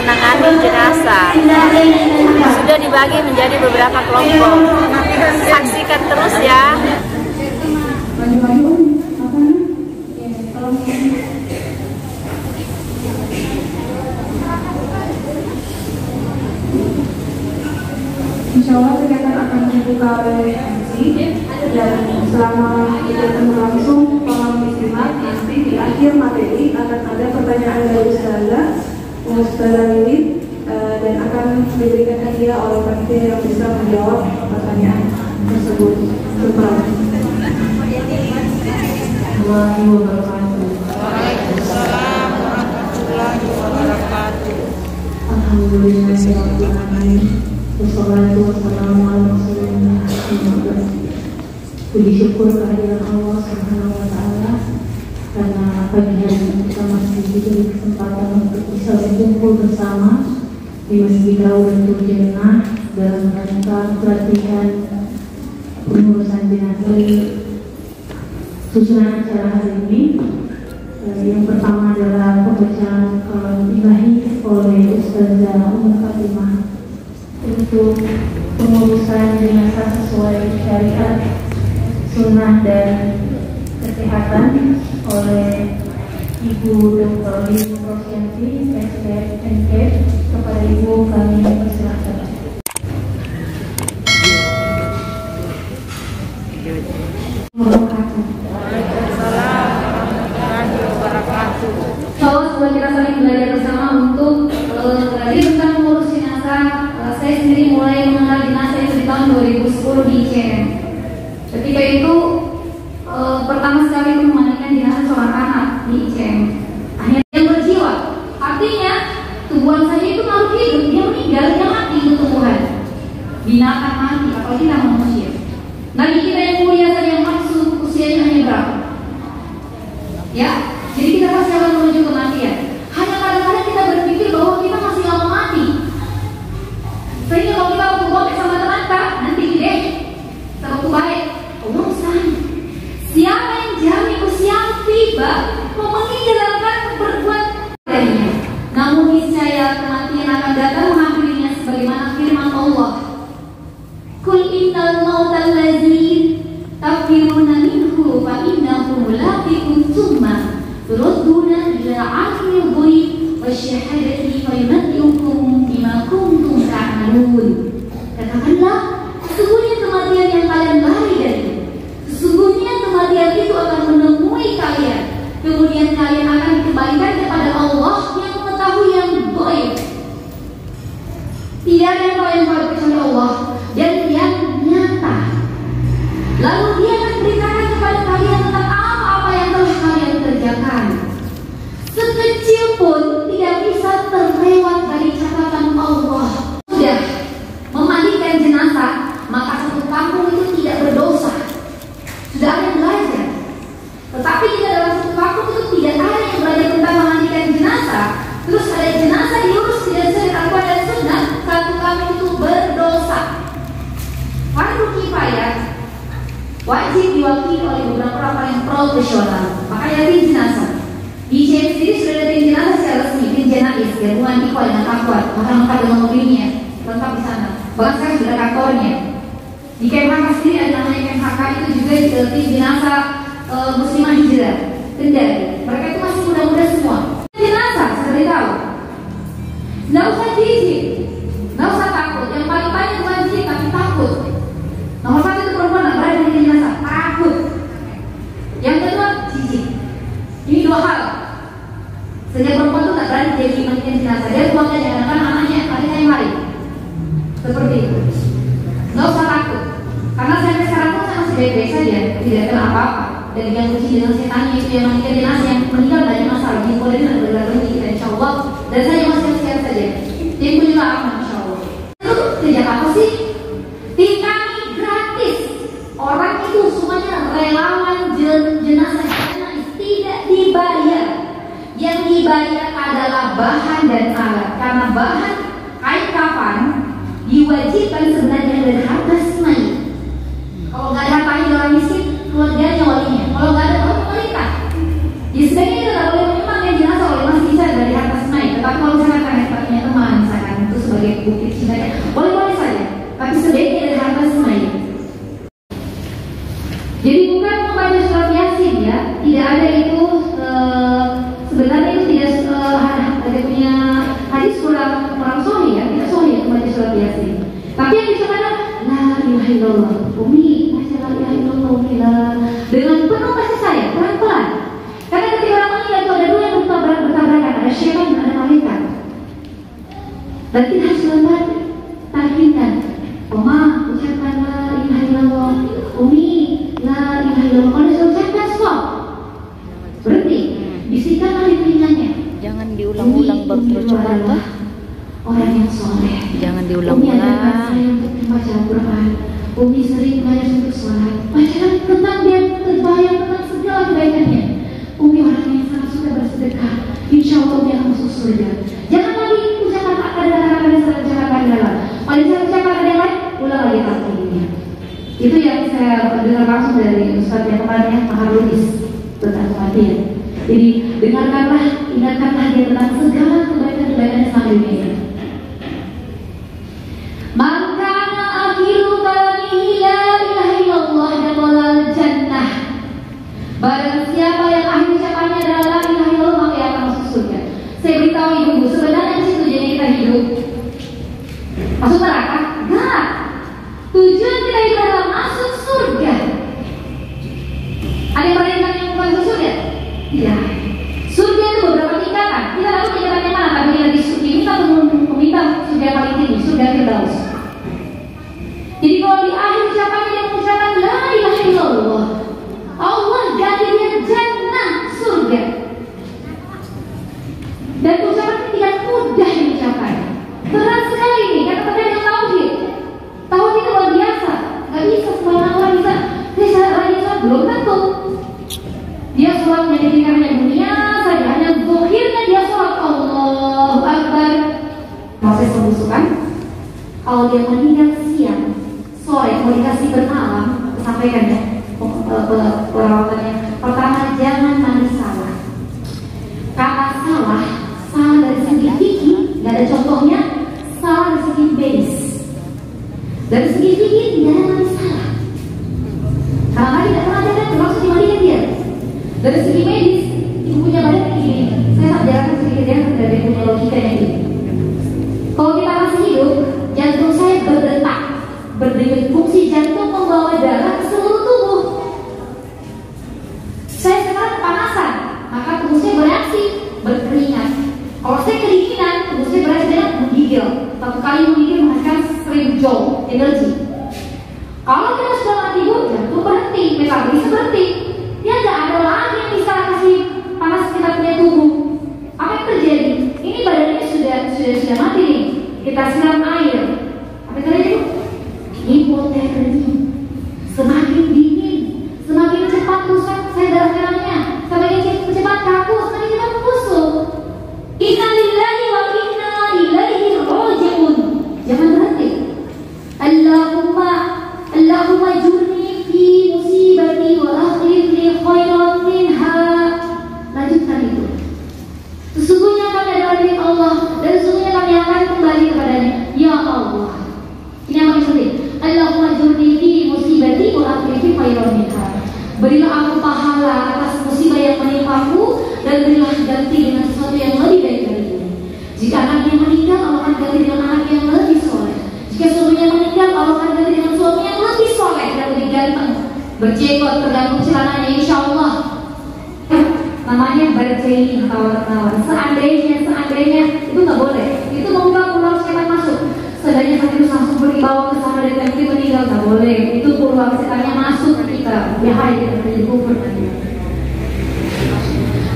menangani jenazah. Sudah dibagi menjadi beberapa kelompok. Saksikan terus ya. Insya Allah kegiatan akan dibuka oleh MC, dan selama kegiatan berlangsung pemahaman istimewa, nanti di akhir materi akan ada pertanyaan dari Ustazah Lili, dan akan diberikan hadiah oleh panitia yang bisa menjawab pertanyaan tersebut. Puji syukur kehadiran Allah Subhanahu wa Ta'ala, karena pagi hari ini kita masih diberi kesempatan untuk bisa berkumpul bersama di Masjid Rawdatul Jannah dalam rangka pelatihan pengurusan jenazah. Susunan acara hari ini, yang pertama adalah pembacaan ilahi oleh Ustazah Ummul Fatimah untuk pengurusan jenazah sesuai syariat, sunnah dan kesehatan oleh Ibu Dr. Lili Rosyanti, SPNK. Kepada Ibu kami persilahkan. Semoga kita saling belajar bersama untuk belajar tentang mengurus jenazah. Saya sendiri mulai mengenal jenazah itu di tahun 2010 di ICM. Ketika itu pertama sekali itu memandikan jenazah seorang anak di ICM. Akhirnya yang berjiwa, artinya tumbuhan saja itu makhluk hidup, dia meninggal, dia mati itu tumbuhan. Binatang mati, apalagi kita manusia. Nabi kita yang mulia saja yang maksud usianya hanya berapa? Ya, jadi kita pasti akan menuju kematian. Hanya kadang-kadang kita berpikir bahwa kita masih lama mati. Sehingga kalau kita waktu ngomong sama teman kita, nanti gede, waktu baik. Allah mustahil. Siapa yang jamin usia tiba mau meninggalkan berbuat darinya? Namun niscaya kematian akan datang menghampirinya sebagaimana firman Allah. Kul innal mautal ladzi tafiruna minhu fa innahu mulaqikum tsumma turaduna ila alimil ghaib wasyahadati fa yunabbiukum bima kuntum ta'malun. Katakanlah, sesungguhnya kematian yang kalian lari dari, sesungguhnya kematian itu akan menemui kalian, kemudian kalian akan dikembalikan kepada Allah yang mengetahui yang gaib. Tidak ada yang tahu yang gaib kecuali Allah dan yang nyata. Lalu Dia akan beritakan kepada kalian tentang apa-apa yang telah kalian kerjakan. Sekecil pun tidak bisa terlewat dari catatan Allah. Sudah memandikan jenazah, maka satu kampung itu tidak berdosa. Sudah ada yang belajar. Tetapi jika dalam satu kampung itu tidak ada yang belajar tentang memandikan jenazah, terus ada jenazah diurus tidak sesuai Al-Quran dan Sunnah, satu kampung itu berdosa. Fardu kifayah wajib diwakili oleh beberapa orang yang profesional. Makanya tim jenazah di ICM sendiri sudah ada tim jenazah secara resmi, tim jenazis gabungan IKWA dengan Takwat, maka lengkap dengan mobilnya, lengkap di sana. Bahkan sekarang sudah kantornya. Di KMHK sendiri ada namanya KMHK, itu juga tim jenazah Muslimah Hijrah Kendari. Mereka itu masih muda-muda semua. Jenazah seperti tahu, nggak usah jijik, nggak usah takut. Yang paling banyak bukan jijik tapi takut. Nomor satu itu perempuan yang berada di jenazah, takut. Yang kedua jijik. Ini dua hal. Sehingga perempuan itu nggak berani jadi mandikan jenazah. Dia keluarga jangan anaknya yang mari. Seperti itu. Nggak usah takut. Karena sampai sekarang pun saya masih baik-baik saja, tidak kena apa-apa. Dan yang kunci dengan setannya itu yang mandikan jenazah yang meninggal banyak masalah. Di Polri dan berlalu kita insya Allah. Dan saya masih sehat saja. Timku juga aman insya Allah. Itu kerja apa sih? Tim kami gratis. Orang itu semuanya relawan jenazah tidak dibayar. Yang dibayar adalah bahan dan alat. Karena bahan kain kafan diwajibkan sebenarnya dari harta mayit. Kalau nggak ada hartanya orang miskin, keluarganya walinya. Kalau nggak ada orang pemerintah. Ya sebenarnya kita tidak boleh menyumbangkan jenazah oleh masih bisa dari harta mayit. Tetapi kalau misalkan hartanya teman bukit Cina, boleh-boleh saja, tapi sebaiknya dari harta semuanya. Jadi bukan membaca surat Yasin ya, tidak ada itu. Sebenarnya itu tidak ada punya hadis kurang sahih ya, tidak sahih membaca surat Yasin. Tapi yang disebutkan la ilaha illallah, Umi baca la ilaha illallah, Umi dengan penuh kasih sayang, pelan-pelan. Karena ketika orang meninggal itu ada dua yang bertabrakan, ada syaitan dan ada malaikat. Dan kita harus lebat takinkan, Oma ucapkan la ilaha illallah, Umi la ilaha illallah. Kalau sudah ucapkan stop, berhenti, bisikanlah di telinganya. Jangan diulang-ulang baru terucap. Orang yang soleh. Jangan Umi diulang-ulang. ajarkan saya untuk membaca Al-Quran. Umi sering belajar untuk sholat. Bacakan tentang dia terbayang tentang segala kebaikannya. Umi orang yang sangat suka bersedekah. Insya Allah Umi akan masuk surga. Jangan lagi ucapkan kata-kata ucapkan dalam. Paling saya ucapkan ada yang lain, ulang lagi takdirnya. Itu yang saya dengar langsung dari Ustaz yang kemarin yang Maharudis tentang kematian. Jadi dengarkanlah, ingatkanlah dia tentang segala kebaikan-kebaikan selama dunia ini. Maka akhiru kalamihi la ilaha illallah dakhalal jannah. Barang siapa yang akhir ucapannya adalah la ilaha illallah, maka ia akan masuk surga. Saya beritahu ibu, sebenarnya di situ tujuannya kita hidup. Masuk neraka? Enggak. Tujuan kita hidup adalah masuk surga. Ada yang pernah dengar yang bukan masuk surga? Tidak. Surga itu beberapa tingkatan. Kita tahu tingkatannya mana, tapi lagi kita meminta surga yang paling tinggi, surga Firdaus. Jadi kalau di akhir ucapannya dia mengucapkan la ilaha illallah, Allah ganti dia jannah, surga. Dan ucapan ini tidak mudah diucapkan. Berat sekali ini, karena terkait dengan tauhid. Tauhid itu luar biasa. Gak bisa semua orang bisa. Dia belum tentu. Dia sholatnya dipikirnya dunia saja, hanya zahirnya dia sholat Allahu Akbar. Mau saya sebutkan, kalau dia meninggal siang, sore mau dikasih bermalam, sampaikan ya perawatannya. Pertama, jangan mandi salah. Kata salah dari segi fikih, nggak ada contohnya. Salah dari segi medis. Dari segi fikih tidak ada mandi salah. Karena tidak pernah ada termasuk dimandikan dia. Dari segi medis, ibu punya badan kayak gini. Saya tak jalankan sedikit ya, dari punya logika yang ini. Kalau kita masih hidup, jantung saya berdetak, berdenyut. Fungsi jantung membawa darah ke seluruh tubuh. Saya sekarang kepanasan, maka tubuh saya bereaksi, berkeringat. Kalau saya kedinginan, tubuh saya bereaksi dengan menggigil. Satu kali menggigil menghasilkan 1000 joule energi. Kalau kita sudah mati hidup, jantung berhenti, metabolisme berhenti. Ya nggak ada lagi yang bisa kasih panas kita punya tubuh. Apa yang terjadi? Ini badannya sudah mati nih. Kita siram air. Apa yang terjadi? Hipotermi. Semakin dingin, semakin cepat rusak sel darahnya, semakin cepat kaku, semakin cepat busuk. Inna lillahi wa inna ilaihi raji'un. Jangan berhenti. Allahumma jurni fi musibati wa akhlifni khairan minha. Lanjutkan itu. Sesungguhnya kami adalah milik Allah dan sesungguhnya kami akan kembali kepadanya. Ya Allah. Ini yang paling penting. Allahumma jurni fi musibati wa akhlifni khairan minha. Berilah aku pahala atas musibah yang menimpaku dan berilah ganti dengan sesuatu yang lebih baik dari ini. Jika anaknya meninggal, Allah akan ganti dengan anak yang lebih soleh. Jika suaminya meninggal, Allah akan ganti dengan suami yang lebih soleh dan lebih ganteng. Berjenggot tergantung celananya, insya Allah. Namanya berjenggot tawar-tawar. Seandainya itu nggak boleh. Itu membuka peluang setan masuk. Seandainya saat itu langsung dibawa ke sana dan nanti meninggal, nggak boleh. Itu peluang setannya masuk ke kita. Bahaya kita menjadi kufur nanti.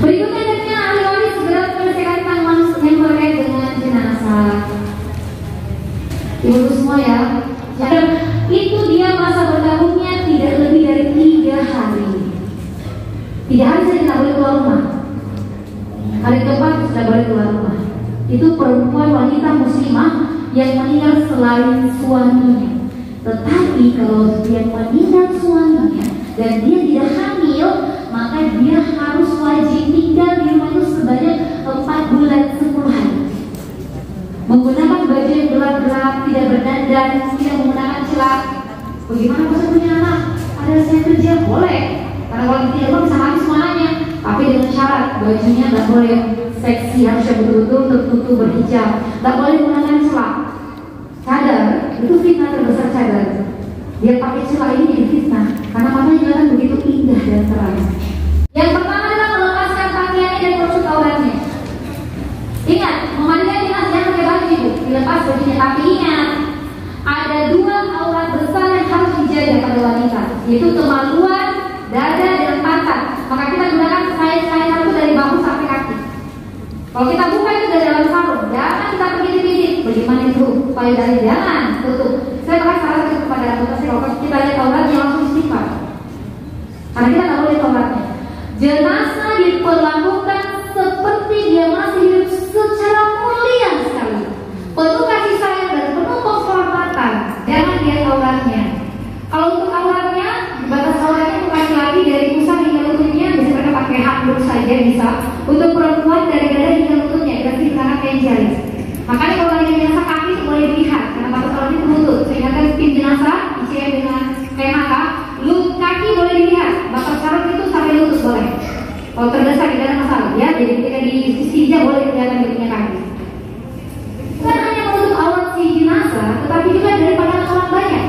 Berikutnya adalah ahli-ahli segera menyelesaikan tentang yang terkait dengan jenazah. Ibu semua ya. Itu dia masa berkabungnya tidak lebih dari 3 hari. 3 hari saja tidak boleh keluar rumah. Hari keempat sudah boleh keluar rumah. Itu perempuan wanita muslimah yang meninggal selain suaminya. Tetapi kalau dia meninggal suaminya dan dia tidak hamil, maka dia harus wajib tinggal di rumah itu sebanyak 4 bulan 10 hari. Menggunakan baju yang bergelap, tidak berdandan, tidak menggunakan celak. Bagaimana masa punya anak? Ada saya kerja boleh, karena kalau tidak boleh bisa habis semuanya. Tapi dengan syarat bajunya nggak boleh seksi, harusnya betul-betul tertutup berhijab, nggak boleh menggunakan celak. Cadar itu fitnah terbesar cadar. Dia pakai celak ini jadi fitnah, karena matanya kelihatan begitu indah dan terang. Yang pertama adalah melepaskan pakaiannya dan menutup auratnya. Ingat, memandikan jenazah jangan pakai baju ibu, dilepas bajunya. Tapi ingat, ada dua aurat besar yang harus dijaga pada wanita, yaitu kemaluan, dada, dan pantat. Maka kita gunakan kain-kain itu dari bahu sampai kaki. Kalau kita buka itu dari dalam sarung, jangan kita begini-begini. Bagaimana itu? Supaya dari jangan tutup. Saya pernah salah satu kepada dokter, kalau kita lihat auratnya langsung istighfar, karena kita tahu lihat auratnya. Jenazah diperlakukan seperti dia masih hidup secara mulia sekali, penuh kasih sayang dan penuh penghormatan. Jangan lihat auratnya. Kalau untuk auratnya, batas auratnya untuk laki-laki dari pusat hingga lututnya bisa mereka pakai handuk saja bisa. Untuk perempuan dari dada hingga lututnya dikasih menggunakan kain jari. Makanya kalau lagi jenazah kaki itu boleh dilihat karena batas auratnya tertutup. Sehingga kan tim jenazah isinya dengan kain mata, kaki boleh dilihat. Batas sarung itu sampai lutut boleh. Kalau terdesak tidak ada masalah ya. Jadi ketika di istinja boleh kelihatan bentuknya kaki. Bukan hanya menutup aurat si jenazah, tetapi juga dari pandangan orang banyak.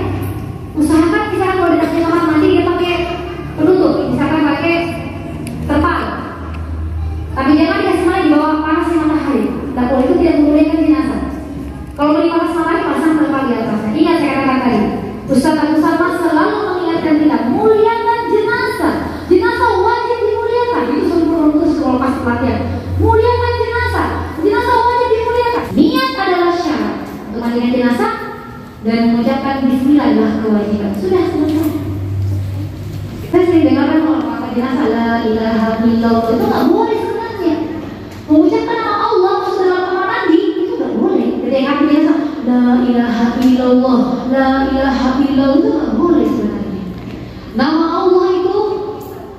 Usahakan misalkan kalau datang ke kamar mandi dia pakai penutup, misalkan pakai terpal. Tapi jangan dikasih malam di bawah panasnya matahari. Dan kalau itu tidak memuliakan jenazah. Kalau beli panas matahari pasang terpal di atasnya. Ingat saya katakan tadi, Ustaz selalu mengingatkan kita muliakan jenazah. Jenazah wajib dimuliakan. Itu sebelum lulus sekolah pas pelatihan. Muliakan jenazah. Jenazah wajib dimuliakan. Niat adalah syarat untuk mandikan jenazah dan mengucapkan Bismillah adalah kewajiban. Sudah selesai. Saya sering dengarkan kalau kata jenazah la ilaha illallah itu nggak boleh sebenarnya. Mengucapkan nama Allah masuk dalam kamar mandi itu nggak boleh. Ketika hati jenazah la ilaha illallah, la ilaha illallah itu nggak boleh sebenarnya. Nama Allah itu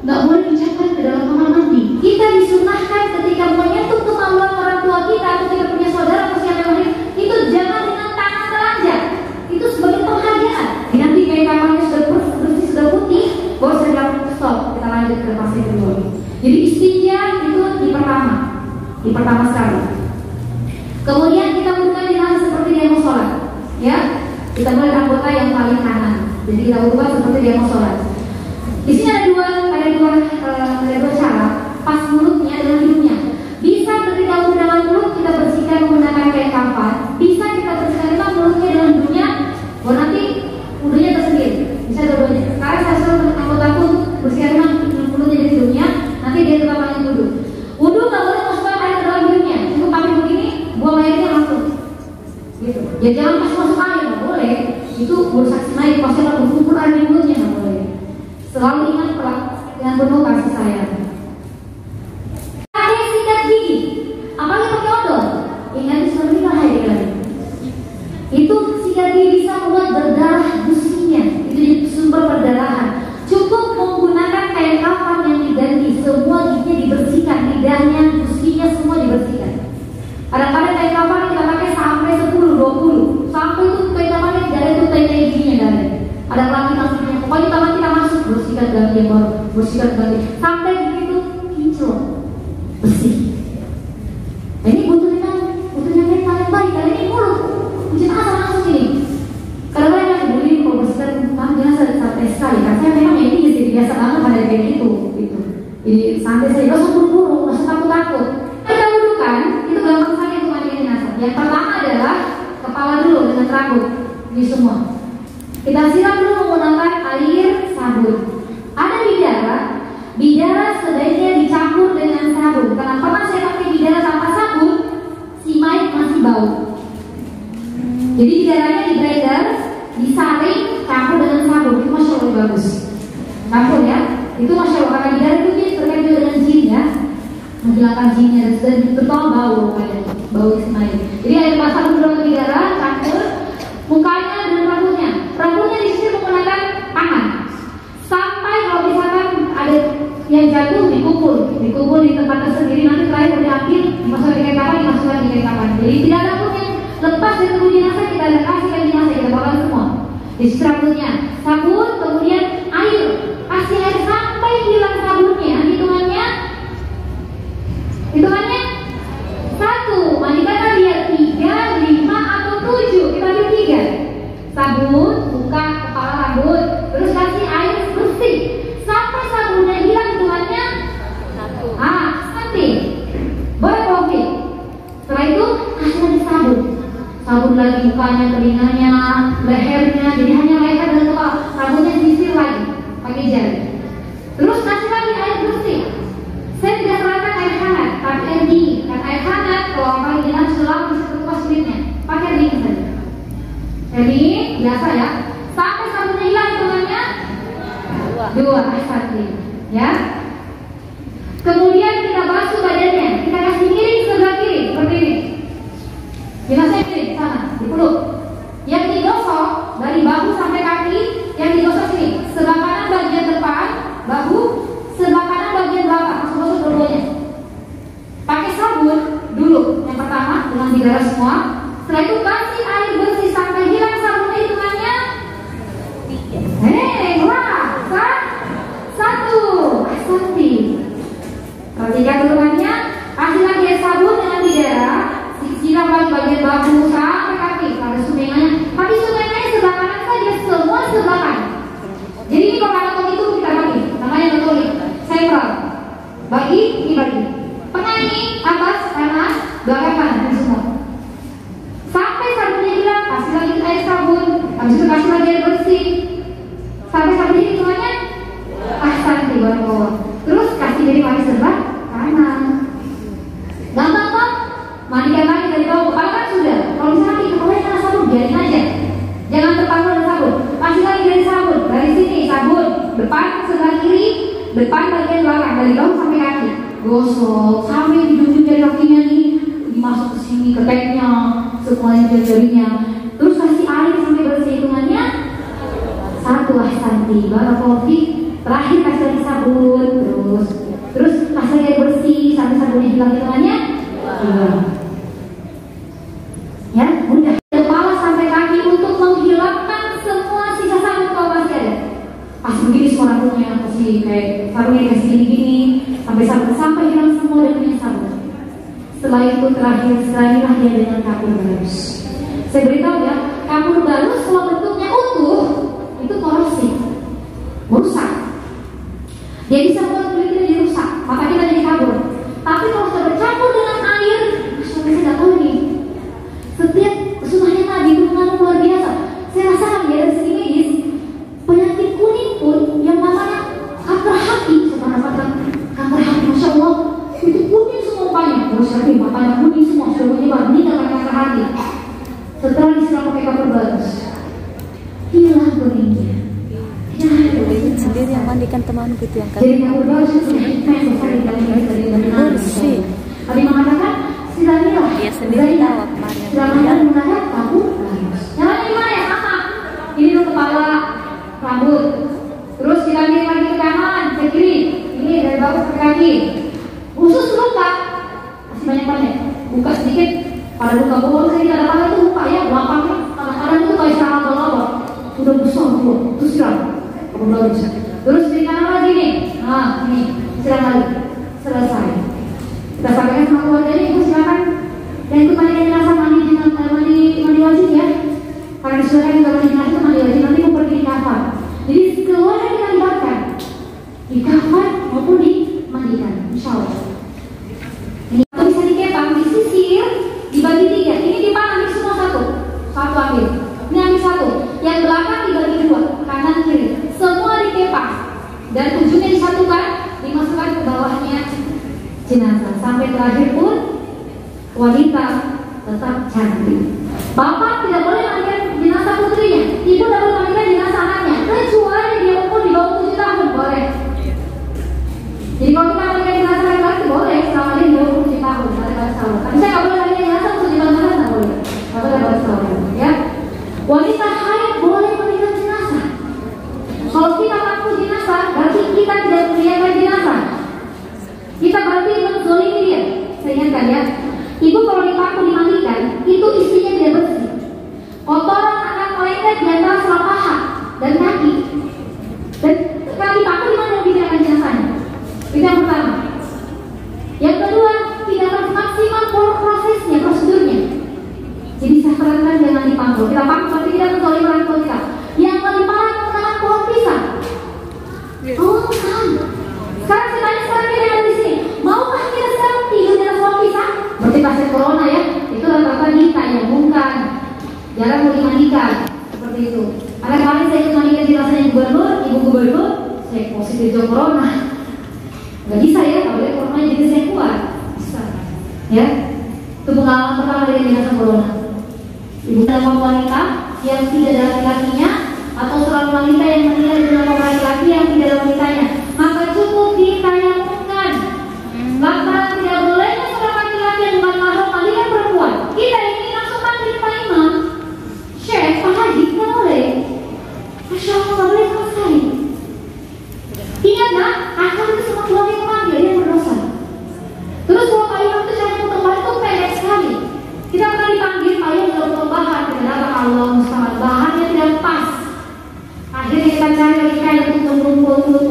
nggak boleh diucapkan ke dalam kamar mandi. Kita disunahkan ketika menyentuh kemaluan orang tua kita atau kita punya saudara atau siapa yang lain, itu jangan dengan tangan telanjang. Itu sebagai penghargaan. Nanti kayak kamarnya sudah bersih, sudah putih, baru saya bilang stop, kita lanjut ke fase kedua. Jadi istinja itu di pertama sekali. Kemudian kita buka jenazah seperti dia mau sholat, ya. Kita mulai anggota yang paling kanan. Jadi kita buka seperti dia mau sholat. Di sini ada dua cara. Pas mulutnya adalah hidungnya. Bisa ketika dengan mulut kita bersihkan menggunakan kain kafan. Bisa kita bersihkan dengan mulutnya dengan hidungnya. Nanti hidungnya tersendiri. Bisa dua-duanya. Sekarang saya suruh anggota pun bersihkan dengan mulutnya dan hidungnya. Nanti dia tetap lanjut wudhu. Wudhu nggak boleh masukkan air ke dalam hidungnya. Cukup pakai begini, buang airnya langsung. Gitu. Ya jangan masuk air, nggak boleh. Itu merusak air. Pasti akan berkumpul air di mulutnya, nggak boleh. Selalu ingat dengan penuh kasih sayang. Ada sikat gigi, apalagi pakai odol. Ingat seperti bahaya lagi. Itu sikat gigi bisa membuat berdarah gusinya. Itu jadi sumber perdarahan. Cukup menggunakan kain kafan yang diganti, semua giginya dibersihkan, lidahnya, gusinya semua dibersihkan. Kadang-kadang kain kafan kita pakai sampai 10, 20, sampai itu kain kafannya tidak ada itu kain giginya dari. Ada lagi langsungnya. Pokoknya tangan kita masuk bersihkan ganti yang baru, bersihkan ganti sampai begitu kinclong bersih. Ini butuh yang paling baik. Kali ini mulut, ujian asal langsung ini. Kadang-kadang yang dibully kalau bersihkan tangan biasa sampai sekali. Karena saya memang ini jadi biasa banget pada kayak gitu. Jadi sampai saya langsung buru-buru, langsung takut-takut. Kita dudukan itu gampang sekali untuk mandikan jenazah. Yang pertama adalah kepala dulu dengan rambut ini semua. Kita siram dulu menggunakan air sabun. Ada bidara sebaiknya dicampur dengan sabun. Karena pernah saya pakai bidara tanpa sabun, si mayat masih bau. Jadi bidaranya di blender, disaring, campur dengan sabun. Itu masya Allah bagus. Campur ya, itu masya Allah. Karena bidara itu terkait juga dengan jin ya, menghilangkan jinnya dan terutama bau kayaknya, bau si mayat. Jadi air basah dulu dengan bidara, campur mukanya dan rambutnya. Rambutnya di sini menggunakan tangan. Sampai kalau misalkan ada yang jatuh dikubur di tempat tersendiri, nanti terakhir diambil, dimasukkan di kain kafan, dimasukkan di kain kafan. Jadi tidak ada pun yang Lepas dari tubuh jenazah kita ada kasihkan jenazah, kita bakar semua. Di rambutnya sabun, kemudian air, kasih air sampai hilang sabunnya. Hitungannya 1. Mandikan dia 3, 5 atau 7. Kita ambil 3. Sabun, buka kepala rambut, terus kasih air bersih sampai sabunnya hilang. Hitungannya 1. Nanti boleh kopi. Setelah itu kasih lagi sabun. Sabun lagi mukanya, telinganya, lehernya, jadi hanya leher dan kepala. Rambutnya disisir lagi pakai jari. Terus kasih lagi air bersih. Saya tidak sarankan air hangat, tapi air dingin. Karena air hangat kalau orang jelas selang bisa terkuas kulitnya. Pakai air dingin saja. Air dingin biasa ya. Sampai sabunnya hilang. Hitungannya 2 air satu. Ya. Kemudian kita basuh badannya. Kita kasih miring sebelah kiri seperti ini. Jenazah miring sana di peluk. Yang digosok dari bahu sampai kaki, yang digosok sini. Sebelah kanan bagian depan bahu, sebelah kanan bagian belakang. Masuk dua-duanya. Pakai sabun dulu. Yang pertama dengan digarap semua. Setelah itu kasih air bersih sampai hilang sabunnya. Hitungannya 1. Asli. Perhatikan duluannya. Kasih lagi air sabun dengan digarap. Siram lagi bagian bahu sampai kaki. Ada sumenanya. Tapi sumenanya sebelah kanan saja. Semua sebelah kanan. Jadi ini kalau ada itu kita bagi. Namanya metode sentral. Bagi, ini bagi. Tengah ini atas kanan, belakang kanan semua. Sampai sabunnya hilang, kasih lagi air sabun. Habis itu kasih lagi air bersih. Sampai sabunnya hitungannya ahsan di bawah. Terus kasih dari kaki sebelah kanan. Gampang kan? Mandikan lagi dari bawah kepala kan sudah. Kalau misalnya di kepala kena sabun, biarin aja. Jangan terpaku dengan sabun. Kasih lagi dari sabun. Dari sini sabun. Depan sebelah kiri, depan bagian belakang dari bawah sampai kaki. Gosok sampai di ujung jari kakinya nih, dimasuk ke sini ke teknya, semuanya jari-jarinya. Terus kasih air sampai bersih. Hitungannya 1 ahsanti. Barakallahu fiik. Terakhir kasih lagi sabun. Terus kasih air bersih sampai sabunnya hilang. Hitungannya 2. Ya, mudah. Kepala sampai kaki untuk menghilangkan semua sisa sabun kalau masih ada. Pas begini semua rambutnya kasih kayak sabunnya kasih gini-gini sampai hilang semua dan punya sabun. Setelah itu terakhir serahilah dia dengan kapur barus. Saya beritahu ya, kapur barus kalau bentuknya utuh itu korosif, merusak. Dia bisa membuat kulit kita jadi rusak, mata kita jadi kabur. Tapi kalau sudah bercampur dengan air, saya nggak tahu nih. Setiap sunnahnya Nabi itu mengandung luar biasa. Saya rasakan ya dari segi medis, penyakit kuning pun yang namanya kanker hati, kanker hati, masya Allah, itu kuning semua mukanya. Terus hati matanya kuning semua, sudah menyebar meninggal karena kanker hati. Setelah disiram pakai kapur barus, hilang kuningnya. Sendiri yang mandikan temanku itu yang jadi kapur barus itu hikmah yang besar dari bersih. Tadi mengatakan silamilah. Dia sendiri tahu kemarin. Silamilah mengatakan kapur barus. Yang lain gimana ya? Sama. Ini dulu kepala, rambut. Terus kita miring lagi ke kanan, ke kiri. Ini dari bawah ke kaki. Khusus luka, masih banyak-banyak. Buka sedikit. Pada luka bawah saya tidak ada pada itu buka ya, belakangnya. Kadang-kadang itu kayak sarang laba. Udah besar tuh, terus siram. Terus di kanan lagi nih. Nah, ini siram lagi. Selesai. Kita sampaikan sama keluarganya, ibu silakan. Dan itu mandikan jenazah, mandi wajib ya. Karena disuruhkan juga mandi jenazah itu mandi wajib. Nanti mau pergi di kafan. Jadi keluarga kita libatkan di kafan maupun dimandikan, insya Allah. Ini bisa dikepang, disisir, dibagi 3. Ini dipanah semua satu ambil. Ini ambil 1. Yang belakang dibagi 2, kanan kiri. Semua dikepang dan ujungnya disatukan, dimasukkan ke bawahnya jenazah. Sampai terakhir pun wanita tetap cantik. Bapak tidak boleh mandikan jenazah putrinya, ibu tidak boleh mandikan jenazah anaknya, kecuali dia umur di bawah 7 tahun boleh. Jadi kalau kita mandikan jenazah laki-laki boleh selama dia di bawah 7 tahun, tidak ada masalah. Tapi saya nggak boleh mandikan jenazah untuk di bawah nggak boleh, nggak boleh masalah. Ya, wanita haid boleh mandikan jenazah. Kalau kita mampu jenazah, berarti kita tidak melihatkan jenazah. Kita berarti menzolimi dia. Saya ingatkan ya, ibu kalau dipaku dimandikan, itu istrinya tidak Jadi saya sarankan jangan dipangkul. Kita pangkul berarti kita menzalimi orang tua kita. Yang paling parah menggunakan pohon pisang. Oh kan. Sekarang saya tanya sekarang yang ada di sini, maukah kita sekarang tidur di atas pohon pisang? Berarti pasien corona ya, itu rata-rata kita yang bukan. Jarang mau dimandikan seperti itu. Karena kemarin saya ikut mandikan di rasanya gubernur, ibu gubernur, saya positif jauh corona. Gak bisa ya, kalau dia corona jadi saya kuat. Bisa. Ya, itu pengalaman pertama dari jenazah corona. Ibu dalam wanita yang tidak ada laki-lakinya, atau seorang wanita yang meninggal dalam laki-laki yang tidak ada wanitanya, maka cukup ditayamumkan. Lantaran tidak bolehnya seorang laki-laki yang bukan mahram mandikan perempuan. Kita ini langsung mandikan Pak Imam, Syekh, Pak Haji, tidak boleh. Masya Allah, tidak boleh sama sekali. Ingat nak, akal itu semua keluarga yang manggil, dia berdosa. Terus kalau Pak Imam itu caranya potong bahan itu pendek sekali. Kita pernah dipanggil, Pak Imam sudah potong bahan, kenapa Allah mustahil, bahannya tidak pas. Akhirnya kita cari lagi kain untuk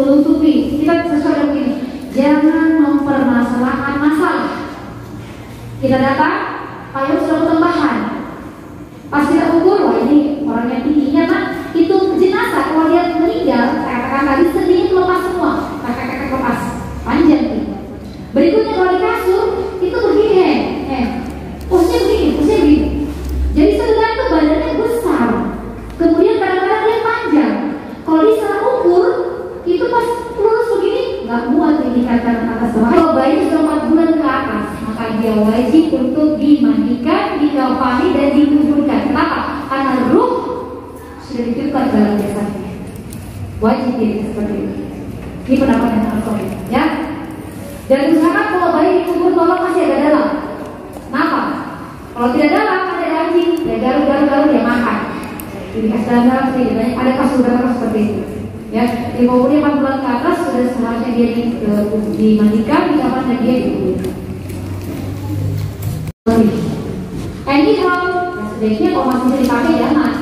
menutupi. Kita sesuai begini, jangan mempermasalahkan masalah. Kita datang, Pak Imam sudah potong bahan. Pas kita ukur, wah ini orangnya tingginya kan, itu jenazah kalau dia meninggal, katakan tadi sendinya lepas semua, kakak lepas, panjang nih. Berikutnya kalau di kasur, itu begini, posnya begini. Jadi sebenarnya itu badannya besar, kemudian kadang-kadang dia panjang. Kalau di salah ukur, itu pas lurus begini, nggak muat dikatakan atas bawah. Kalau bayi sudah 4 bulan ke atas, maka dia wajib untuk dimandikan, dikafani dan dikuburkan. Kenapa? Karena ruh sudah ditiupkan dalam jasadnya. Wajib dia seperti itu. Ini pendapat yang sangat solid, ya. Dan usahakan kalau bayi dikubur tolong masih agak dalam. Kenapa? Kalau tidak dalam ada anjing, ya garu dia makan. Jadi kasih dalam ada kasur seperti itu. Ya, di umurnya 4 bulan ke atas sudah seharusnya dia dimandikan, dikafan dan dia dikuburkan. Anyhow, sebaiknya kalau masih bisa dipakai jangan.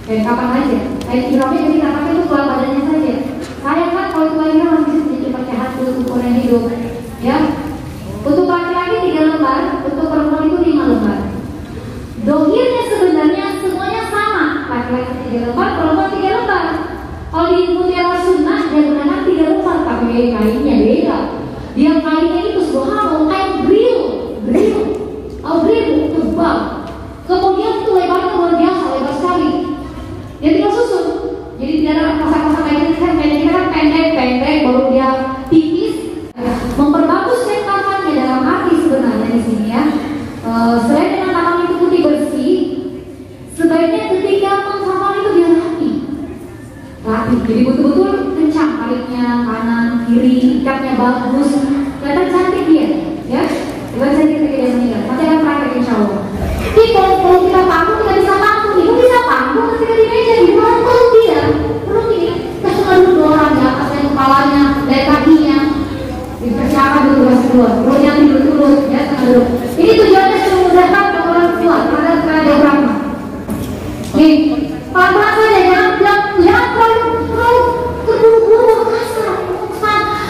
Kapan aja. Ihramnya jadi nggak pakai itu keluar badannya saja. Saya kan kalau itu lagi masih bisa pakai hati untuk orang hidup. Ya, untuk laki-laki 3 lembar, untuk perempuan itu 5 lembar. Dohirnya sebenarnya semuanya sama. Laki-laki 3 lembar, perempuan 3 lembar. Kalau di mutiara sunnah dia gunakan 3 lembar, tapi kainnya beda. Dia kainnya itu subhanallah kain grill, tebal. Kemudian itu lebarnya luar biasa, lebar sekali. Dia tidak susun, jadi tidak ada pasang-pasang kain ini kan kainnya kan pendek, baru dia tipis. Memperbagus kain kafannya dalam arti sebenarnya di sini ya. Selain dengan kafan itu putih bersih, sebaiknya ketika mengkafan itu dia rapi. Jadi betul-betul kencang taliknya, kanan, kiri, ikatnya bagus, kelihatan cantik dia, ya. Bukan saja ketika dia meninggal, nanti akan praktek insya Allah. Tapi kalau kita panggung, kita bisa panggung, itu bisa panggung ketika di meja, di mana perlu dia, perlu ini. Kita cuma duduk 2 orang di atasnya, kepalanya, dari kakinya, dipersiapkan dulu bahasa keluar, perutnya tidur dulu, ya tengah dulu. Ini tujuannya untuk memudahkan orang tua terhadap diafragma. Nih, pelan-pelan saja, jangan terlalu terburu-buru kasar.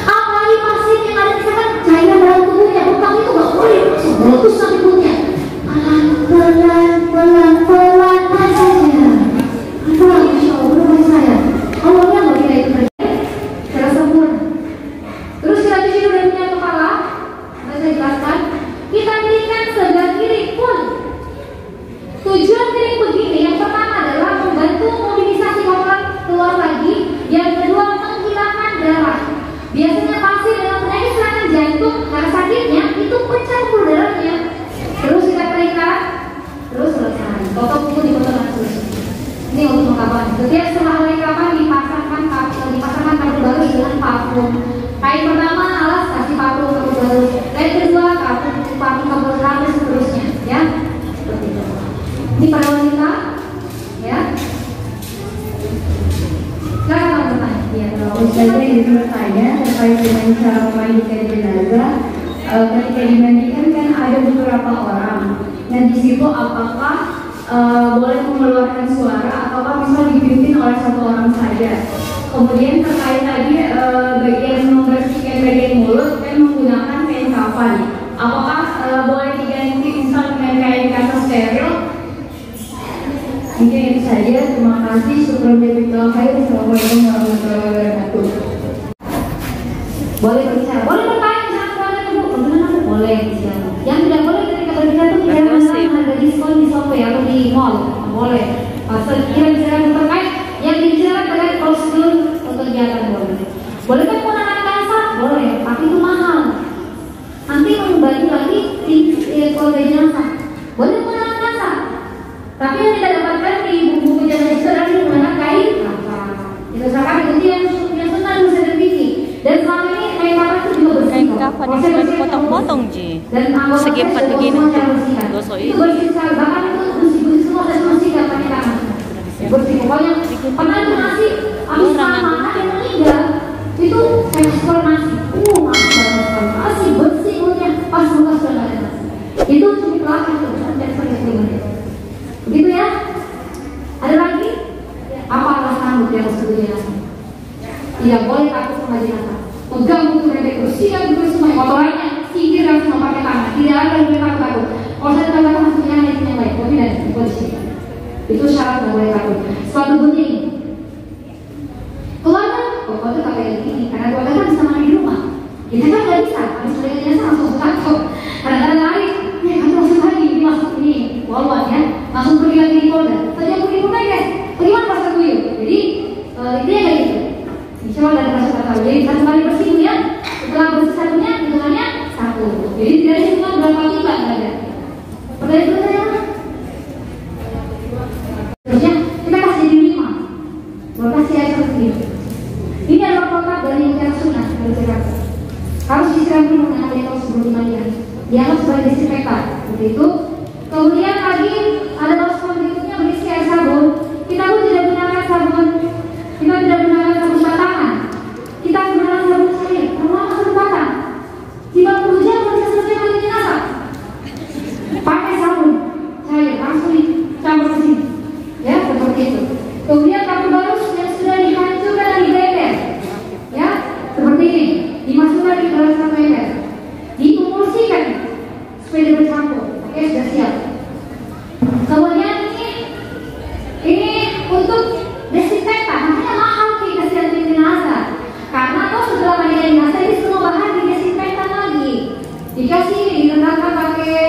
Apalagi pasien yang ada misalkan cairan dalam tubuhnya, utang itu nggak boleh meletus sampai perutnya. Pelan-pelan saja. Pelan, insya Allah, benar saya. Allahnya nggak kita itu secara sempurna. Terus kita cuci dulu dari punya kepala. Saya jelaskan. Kita dirikan sebelah kiri pun. Tujuan kering begini, yang pertama adalah membantu mobilisasi kotoran keluar lagi. Yang kedua, menghilangkan darah. Biasanya pasien dengan penyakit serangan jantung karena sakitnya itu pecah pembuluh darahnya. Terus kita keringkan, terus selesai. Potong kuku dipotong terus. Ini untuk mengkapan. Setiap setelah kapan dipasangkan kabel baru dengan parfum. Kain pertama alas kasih parfum kabel baru. Kain kedua parfum kabel baru seterusnya, ya. Seperti itu. Ini para wanita, ya. Silakan bertanya. Ya, Ustazah ingin bertanya terkait dengan cara memandikan jenazah. Ketika dimandikan kan ada beberapa orang. Nah di situ apakah boleh mengeluarkan suara ataukah bisa dipimpin oleh 1 orang saja? Kemudian terkait tadi bagian membersihkan bagian mulut kan menggunakan kain kafan. Apakah boleh diganti misal dengan kain kasa steril saja. Terima kasih. Syukran jazakallahu khair. Assalamualaikum warahmatullahi wabarakatuh. Boleh berbicara, boleh bertanya sama ibu, boleh bicara. Yang tidak boleh ketika berbicara itu bicara tentang harga diskon di Shopee atau di mall, boleh. Pasal bicara terkait yang dibicarakan terkait prosedur kegiatan boleh. Boleh kan menggunakan kasar, boleh, tapi itu mahal. Nanti membagi lagi di keluarga jenazah. Boleh menggunakan kasar, tapi yang kita dapatkan di buku jenazah itu adalah menggunakan kain kafan. Itu sangat itu yang sunnah bisa terpilih. Dan selama ini kain kafan itu juga bersih. Kain kafan itu cuma dipotong-potong ji. Segi empat begini gosok itu bersih sekali. Bahkan itu bersih semua dan bersih gak pakai tangan. Bersih pokoknya. Pernah itu nasi habis makan yang meninggal itu saya ekspor nasi. Nasi bersih mulutnya pas bekas sudah nggak ada nasi. Itu cukup lama itu sampai seperti begitu ya. Ada lagi? Apa alasan yang sebetulnya? Tidak boleh takut sama jenazah. Pegang buku bebek bersihkan dulu semua kotorannya, singkir dan semua pakai tangan. Tidak ada yang boleh takut. Kalau saya takut maksudnya itu yang baik, tapi dan bersih. Itu syarat yang boleh takut. Suatu penting. Keluarga, kalau itu pakai ini, karena keluarga kan bisa mandi di rumah. Kita kan nggak bisa, habis melihat jenazah langsung ke kantor. Kadang-kadang lari, kan langsung lagi masuk ini, wawan ya, langsung pergi lagi di Polda. Saja pergi Polda ya, bagaimana pas kuyup. Jadi intinya kayak gitu. Insya Allah dari rasa tahu. Jadi satu kali bersih ya, setelah bersih satunya, hitungannya satu. Jadi tidak hitungan berapa timbang nggak ada. Pertanyaan berikutnya, terusnya kita kasih di 5. Kasih air seperti ini. Ini adalah protap dari yang sunnah dari Jakarta. Harus disiram dulu dengan alkohol sebelum dimandikan. Dianggap sebagai desinfektan. Seperti itu. Kemudian lagi ada baskom berikutnya berisi air sabun. Kita pun tidak gunakan sabun. Kita tidak gunakan sabun batangan. Kita gunakan sabun cair. Karena sabun batang. Jika perlu jam bisa selesai mandi jenazah. Pakai sabun cair langsung dicampur ke sini. Ya seperti itu. Kemudian kapur barus yang sudah dihancurkan dan dibeber, ya seperti ini, dimasukkan di dalam satu ember, diemulsikan supaya bercampur. Oke, sudah siap. Kemudian ini untuk desinfektan, makanya mahal kita siapin jenazah, karena toh setelah mandikan jenazah ini semua bahan didesinfektan lagi, dikasih ditendangkan pakai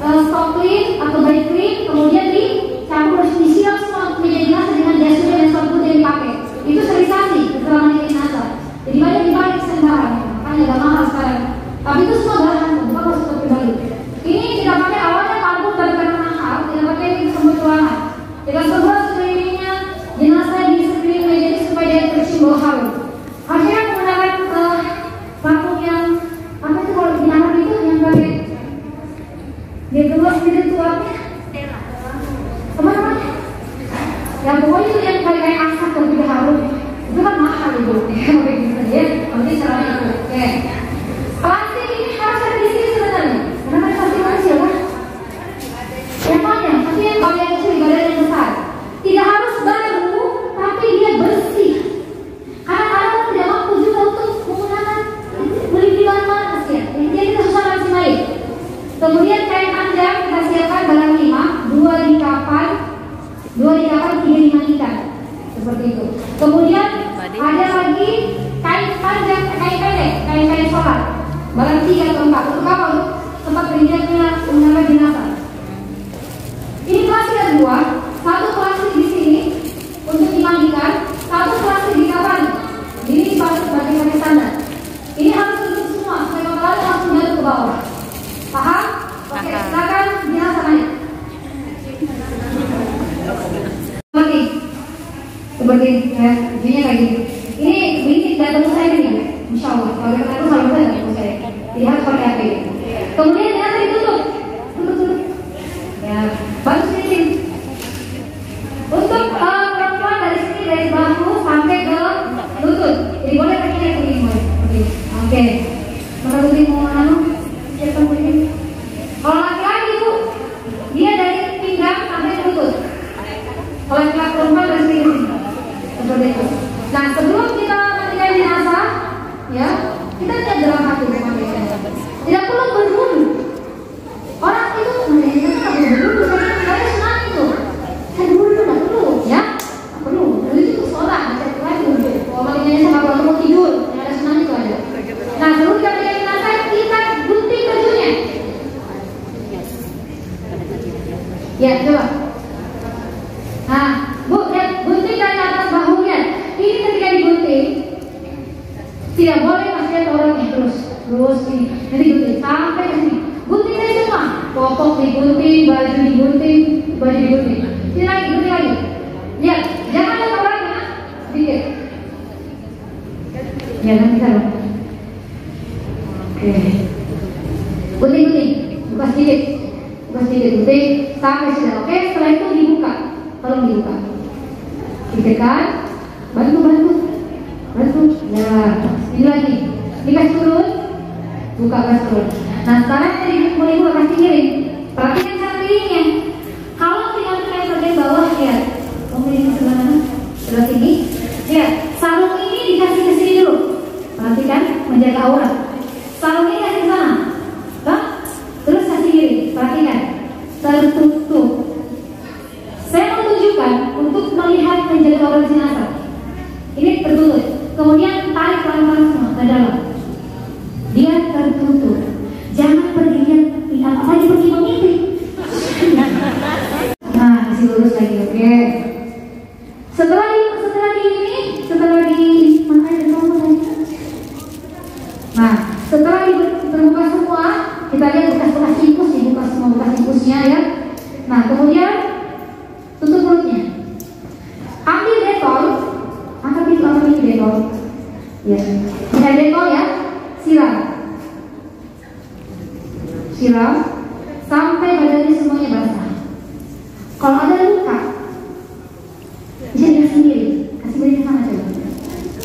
stop clean atau body clean, kemudian dicampur disiram semua meja jenazah dengan jas hujan dan sabun yang dipakai. Itu sterilisasi setelah mandikan jenazah. Jadi banyak dibalik sembarang, makanya agak mahal sekarang. Tapi itu semua bahan, bukan masuk ke pribadi. Ini tidak pakai awalnya parfum dan karena mahal, tidak pakai semua ruangan. Tidak semua sekelilingnya jenazah di sekeliling meja ini supaya dia tercium bau harum. Akhirnya menggunakan parfum yang apa itu kalau di kamar itu yang pakai dia keluar dari tuanya. Teman-teman, yang pokoknya itu yang kayak asap dan tidak harum itu kan mahal ibu. Kayak gitu ya, nanti caranya itu. Oke. Plastik ini harus ada di sini sebenarnya. Karena kan plastik kecil kan? Yang panjang, tapi yang bagian kecil, bagian yang besar. Tidak harus baru, tapi dia bersih. Karena kadang tidak mampu juga untuk menggunakan beli di mana-mana kasihan. Intinya kita susah ngasih baik. Kemudian kain panjang kita siapkan barang 5, 2 dikapan, 3 dimandikan. Seperti itu. Kemudian ada lagi kain panjang, kain pendek, kain sholat. Barang 3 atau 4. Untuk apa? Untuk tempat berinjaknya menggunakan jenazah. Ini plastik ada 2. Satu plastik di sini untuk dimandikan, satu plastik di kapan. Ini dipasang sebagai standar. Ini harus tutup semua, supaya kalau langsung jatuh ke bawah. Paham? Oke, silakan jenazah naik. Seperti ya, intinya kayak gini. Ini tidak temu saya nih, insya Allah. Kalau kita tahu kalau saya tidak temu saya. Lihat pakai apa ini. Kemudian jenazah ditutup, tutup. Ya, baru sini. Untuk perempuan dari sini dari bahu sampai ke lutut. Jadi boleh pakai yang begini, oke. Mana begini mau anu? Siapa begini? Kalau laki-laki bu, dia dari pinggang sampai lutut. Kalau laki-laki perempuan dari sini. Seperti itu. Nah sebelum kita mandikan jenazah, ya kita lihat dalam hati tidak perlu berwudu. Orang itu mandikan jenazah tidak perlu berwudu, saya sunat itu. Saya berwudu tidak perlu. terus ini, nanti gunting sampai ke sini. Gunting dari semua, popok digunting, baju digunting, baju digunting. Sini lagi, gunting lagi. Lihat, jangan ada orangnya, sedikit. Ya, nanti taruh. Oke. Gunting, buka sedikit, gunting sampai sudah. Oke, setelah itu dibuka, tolong dibuka. Ditekan, bantu. Ya, ini lagi. Dikasih turun, buka kasih turun. Nah, sekarang dari mulai buka kasih kiri. Perhatikan cara pilihnya. Kalau tinggal kalian bagian bawah, ya. Pilih sebelah mana? Sebelah sini. Ya, sarung ini dikasih ke sini dulu. Perhatikan, menjaga aura. Sarung ini kasih ke sana. Terus kasih kiri. Perhatikan, tertutup. Saya mau tunjukkan untuk melihat menjaga aura jenazah. Ini tertutup. Kemudian tarik pelan-pelan semua ke dalam. Dia tertutup. Jangan pergi lihat apa lagi pergi mengintip. Nah, kasih lurus lagi, oke. Setelah di makanya kamu tadi. Nah, setelah terbuka semua, kita lihat bekas-bekas infus, dibuka semua bekas infusnya ya. Nah, kemudian tutup mulutnya. Ambil detol, angkat itu detol. Ya, ini detol ya, siram sampai badannya semuanya basah. Kalau ada luka, bisa dikasih sendiri, kasih beri ke sana coba.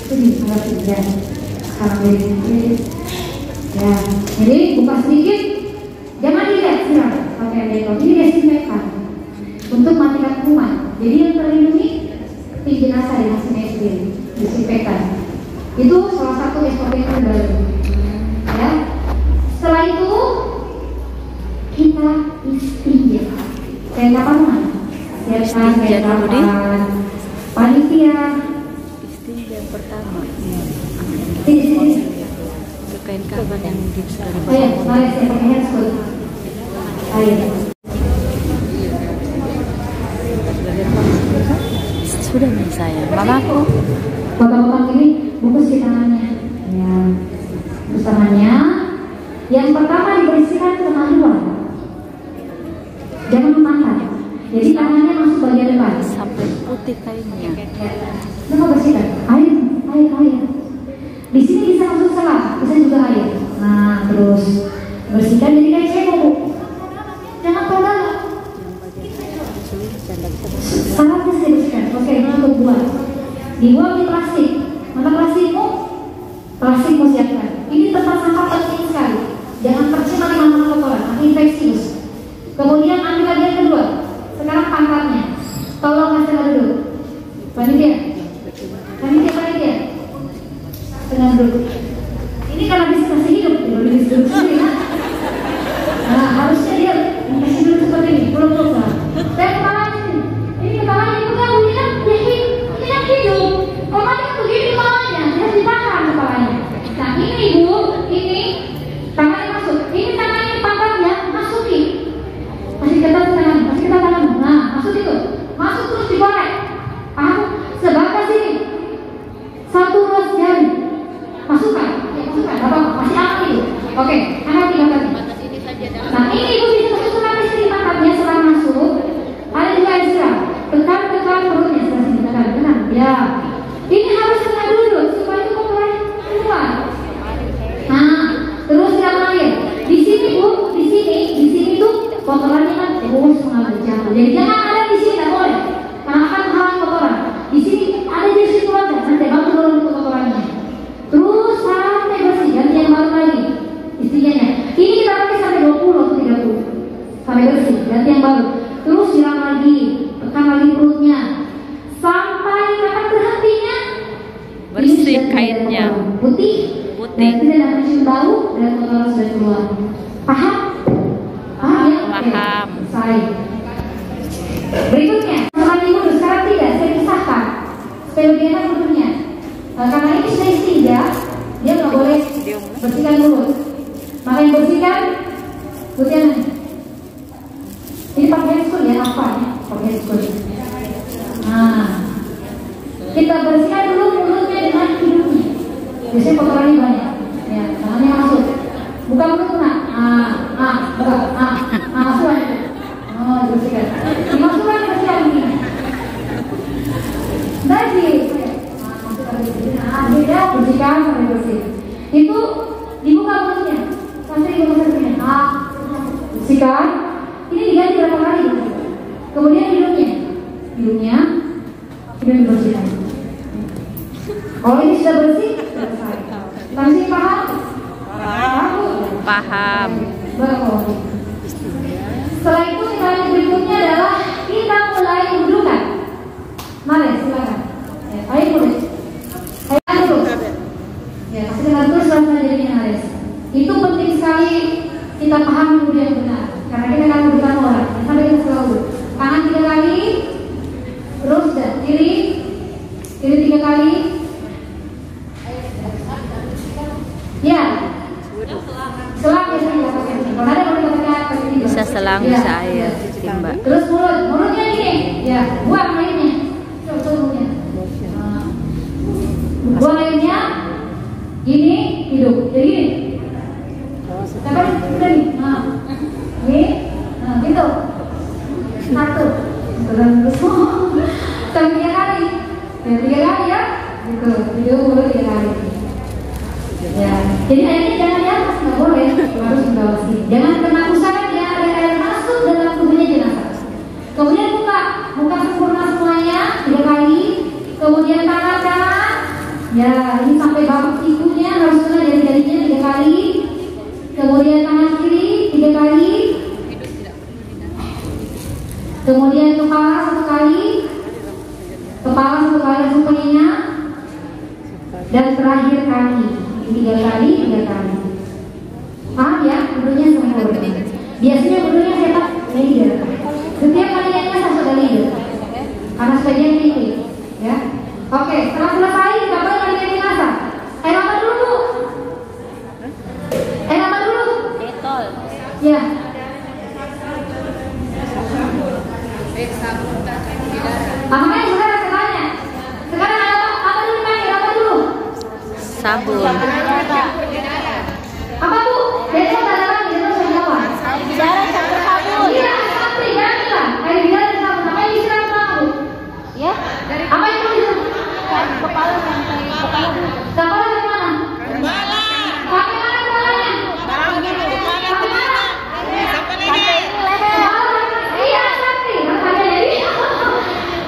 Sini, ya. Sekarang beri. Ya, jadi buka sedikit, jangan dilihat siram pakai detol. Ini desinfektan untuk matikan kuman. Jadi yang terlindungi tim jenazah dengan sendiri, desinfektan. Itu salah satu SOP yang terbaru. Ya. Setelah itu kita istinja. Kayak kapan mana? Siapkan kayak kapan? Panitia. Istinja pertama. Sini. Kain kapan yang gips dari Oh ya, mari saya pakai handphone. Ayo. Sudah nih saya, mamaku. Potong-potong ini bungkus di tangannya. Ya, bungkus tangannya. Yang pertama dibersihkan kemaluan. Jangan memakan. Jadi tangannya masuk bagian depan. Sampai putih kainnya. Kita bersihkan. Air. Di sini bisa masuk selang, bisa juga air. Nah, terus bersihkan jadi kayak cebok. Jangan pelan. Sangat dibersihkan. Oke, ini untuk buang. Dibuang di plastik. Mana plastikmu? Plastikmu siapkan. Ini tempat sampah penting sekali. Jangan tercemar di mana-mana kotoran, nanti infeksius. Kemudian ambil lagi yang kedua. Sekarang pangkatnya. Tolong kasih dulu. Panitia. Tenang dulu. Ini karena bisa kasih hidup, boleh duduk sendiri. Nah, harusnya dia kasih duduk seperti ini. Belum. Saya kepalanya sini. Ini kepalanya pegang, tidak hidup. Kepalanya begini kepalanya, dia ditahan kepalanya. Nah, ini ibu, ini tangannya masuk. Ini tangannya pangkatnya masukin. Masih ketat tangan. Nah, masuk itu. Masuk terus digoreng. Paham? Sebatas ini. Satu ruas jari. Masukkan. Apa? Masih aman itu. Oke, angkat tadi. Nah, ini ibu bisa masuk ke sini pangkatnya setelah masuk. Ada juga yang siram. Tekan perutnya setelah sini. Tekan. Ya. Ini harus kena dulu supaya itu kotoran keluar. Nah, terus siram air. Di sini bu, di sini tuh kotorannya kan terus mengalir jauh. Jadi jangan ada di sini, tidak boleh. Karena akan menghalangi kotoran. Di sini ada di situ aja. Nanti bantu turun itu kotorannya. Terus sampai bersih, ganti yang baru lagi. Istilahnya. Ini kita pakai sampai 20 atau 30. Sampai bersih, ganti yang baru. Terus siram lagi, tekan lagi perutnya. Sampai kapan berhentinya? Bersih kainnya. Putih. Dan tidak mencium bau dan kotoran sudah keluar. Paham? Ya? Paham. Selesai. Berikutnya, setelah dulu sekarang tidak, saya pisahkan. Supaya lebih enak duduknya. Karena ini sudah istinja, dia nggak boleh bersihkan mulut. Maka yang bersihkan putihnya. Ini pakai handscoon ya, apa ya? Pakai handscoon. Nah, kita bersihkan dulu mulutnya dengan hidungnya. Biasanya kotorannya banyak. Ya, tangannya masuk. hidungnya dibersihkan. Kalau ini sudah bersih, selesai. Masih paham? Paham. Bagus. Setelah itu kita berikutnya adalah kita mulai mendudukan. Mari silakan. Ya, ayo mulai. Ayo dulu. Ya, pasti dengar terus rasanya jadinya Ares. Itu penting sekali kita pahami dulu yang benar. Karena kita akan mendudukan orang. Sampai kita selalu. Tangan 3 kali. Terus dan kiri 3 kali. Ya. Selang biasanya kita pakai. Kalau ada kalau kita pakai Bisa selang, bisa air, timba. Terus mulutnya gini, ya, buang airnya. Coba mulutnya. Buang airnya, gini, hidup, jadi gini. Sampai udah nih, ini, gitu. 1, terus, sampai 3 kali, ya 3 kali ya, gitu, hidup mulut 3 kali. Ya, jadi airnya jangan di atas, nggak boleh, harus di bawah sini. Jangan kena usahakan ya, ada air masuk dalam tubuhnya jenazah. Kemudian buka sempurna semuanya 3 kali. Kemudian tangan kanan, ya ini sampai bawah sikunya harus kena jari-jarinya 3 kali. Kemudian tangan kiri 3 kali. Kemudian kepala 1 kali, langsung pengingat. Dan terakhir kaki. 3 kali. Paham ya? Wudhunya sempurna. Biasanya wudhunya siapa? Leader. Setiap kalinya satu kali leader. Karena sebagian tinggi, ya. Oke, setelah selesai, nggak boleh kalian masak. Air apa dulu? Detol. Ya. Makanya sekarang saya tanya. Sekarang apa dulu dipanggil? Apa dulu? Sabun. Apa tuh? Detol ada lagi, detol saya jawab. Bicara campur sabun. Iya, sabun ya, bilang. Air bicara dan sabun. Apa yang disiram kamu? Ya. Apa yang kamu disiram? Kepala sampai kepala dulu. Kepala dari mana? Sampai mana kepalanya? Sampai mana? Iya, sampai. Makanya jadi.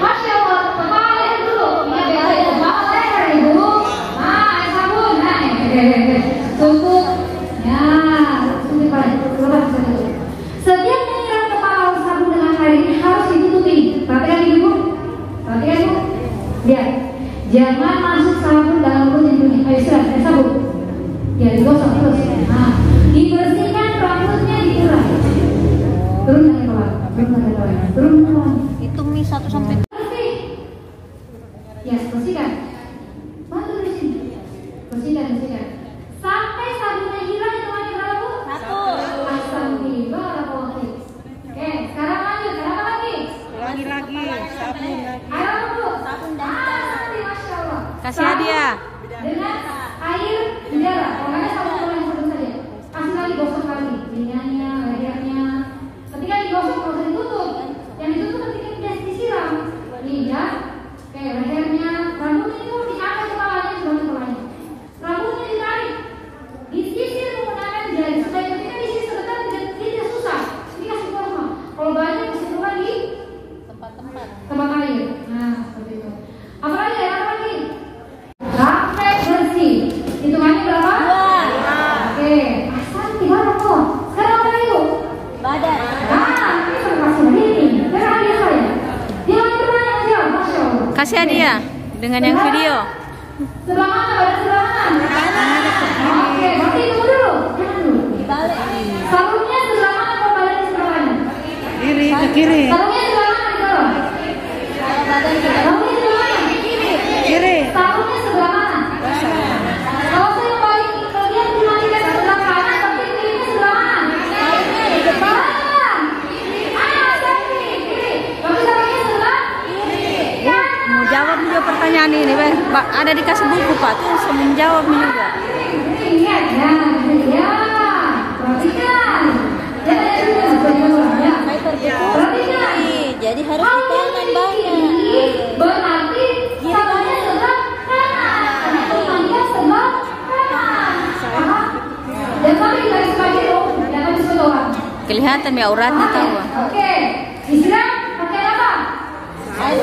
Masya Allah, kepala leher dulu. Iya, biasa kepala leher ibu. Nah, sabun. Nah, tutup. Ya, suntik balik. Setiap menyiram kepala sabun dengan air ini harus ditutupi. Perhatikan ibu. Lihat. Jangan masuk sabun dalam mulut hidungnya. Ayo siram, sabun. Ya, digosok terus. Nah, dibersihkan rambutnya dikurai. Turun dari bawah. Itu mie 1 sampai Bersih. Ya, bersihkan. Bantu di sini. Bersihkan. Sampai sabunnya hilang hitungannya berapa bu? 1. Astagfirullah. Oke, sekarang lanjut. Ada apa lagi? Lagi sabun lagi. Air apa bu? Sabun dan Masya Allah. Kasih hadiah. Dengan air bendera. Pokoknya sabun yang sabun saja. Kasih lagi gosok lagi. Telinanya, lehernya. Ketika digosok nggak usah ditutup. Yang ditutup ketika tidak disiram. Lihat, kayak lehernya, rambutnya itu diangkat kepalanya sebelum kepalanya. Rambutnya ditarik, disisir menggunakan jari supaya ketika disisir sebentar tidak susah. Ini kasih formal. Kalau banyak kasih formal di tempat air. Nah, seperti itu. Apa lagi? Sampai bersih. Hitungannya berapa? 2. Oke. Asal 3 kok. Sekarang apa yuk? Badan. Ini kasih ini. Sekarang hadiah saya. Dia lagi bertanya jawab. Masya Allah. Kasih hadiah dengan yang video. Sebelah mana? Badan sebelah mana? Oke. Berarti tunggu dulu. Jangan dulu. Dibalik. Sarungnya sebelah mana? Kalau badannya sebelah mana? Kiri ke kiri. Sarungnya sebelah mana? Di bawah. Kalau badan ke Sarungnya sebelah mana? kiri. Sarungnya sebelah mana? Kalau saya balik kalian dimatikan sebelah kanan, tapi kirinya sebelah mana? Di depan. Kiri. Tapi sarungnya sebelah Mau jawab juga pertanyaan ini, Pak. Ada dikasih buku, Pak. Tuh saya menjawab juga. Ingat ya. Perhatikan. Perhatikan. Jadi harus di tangan banyak. Berarti sabunnya sebelah kanan. Karena pemandian sebelah kanan. Paham? Dan sampai garis bagi jangan disuruh orang. Kelihatan ya auratnya tahu. Oke. Disiram pakai apa? Air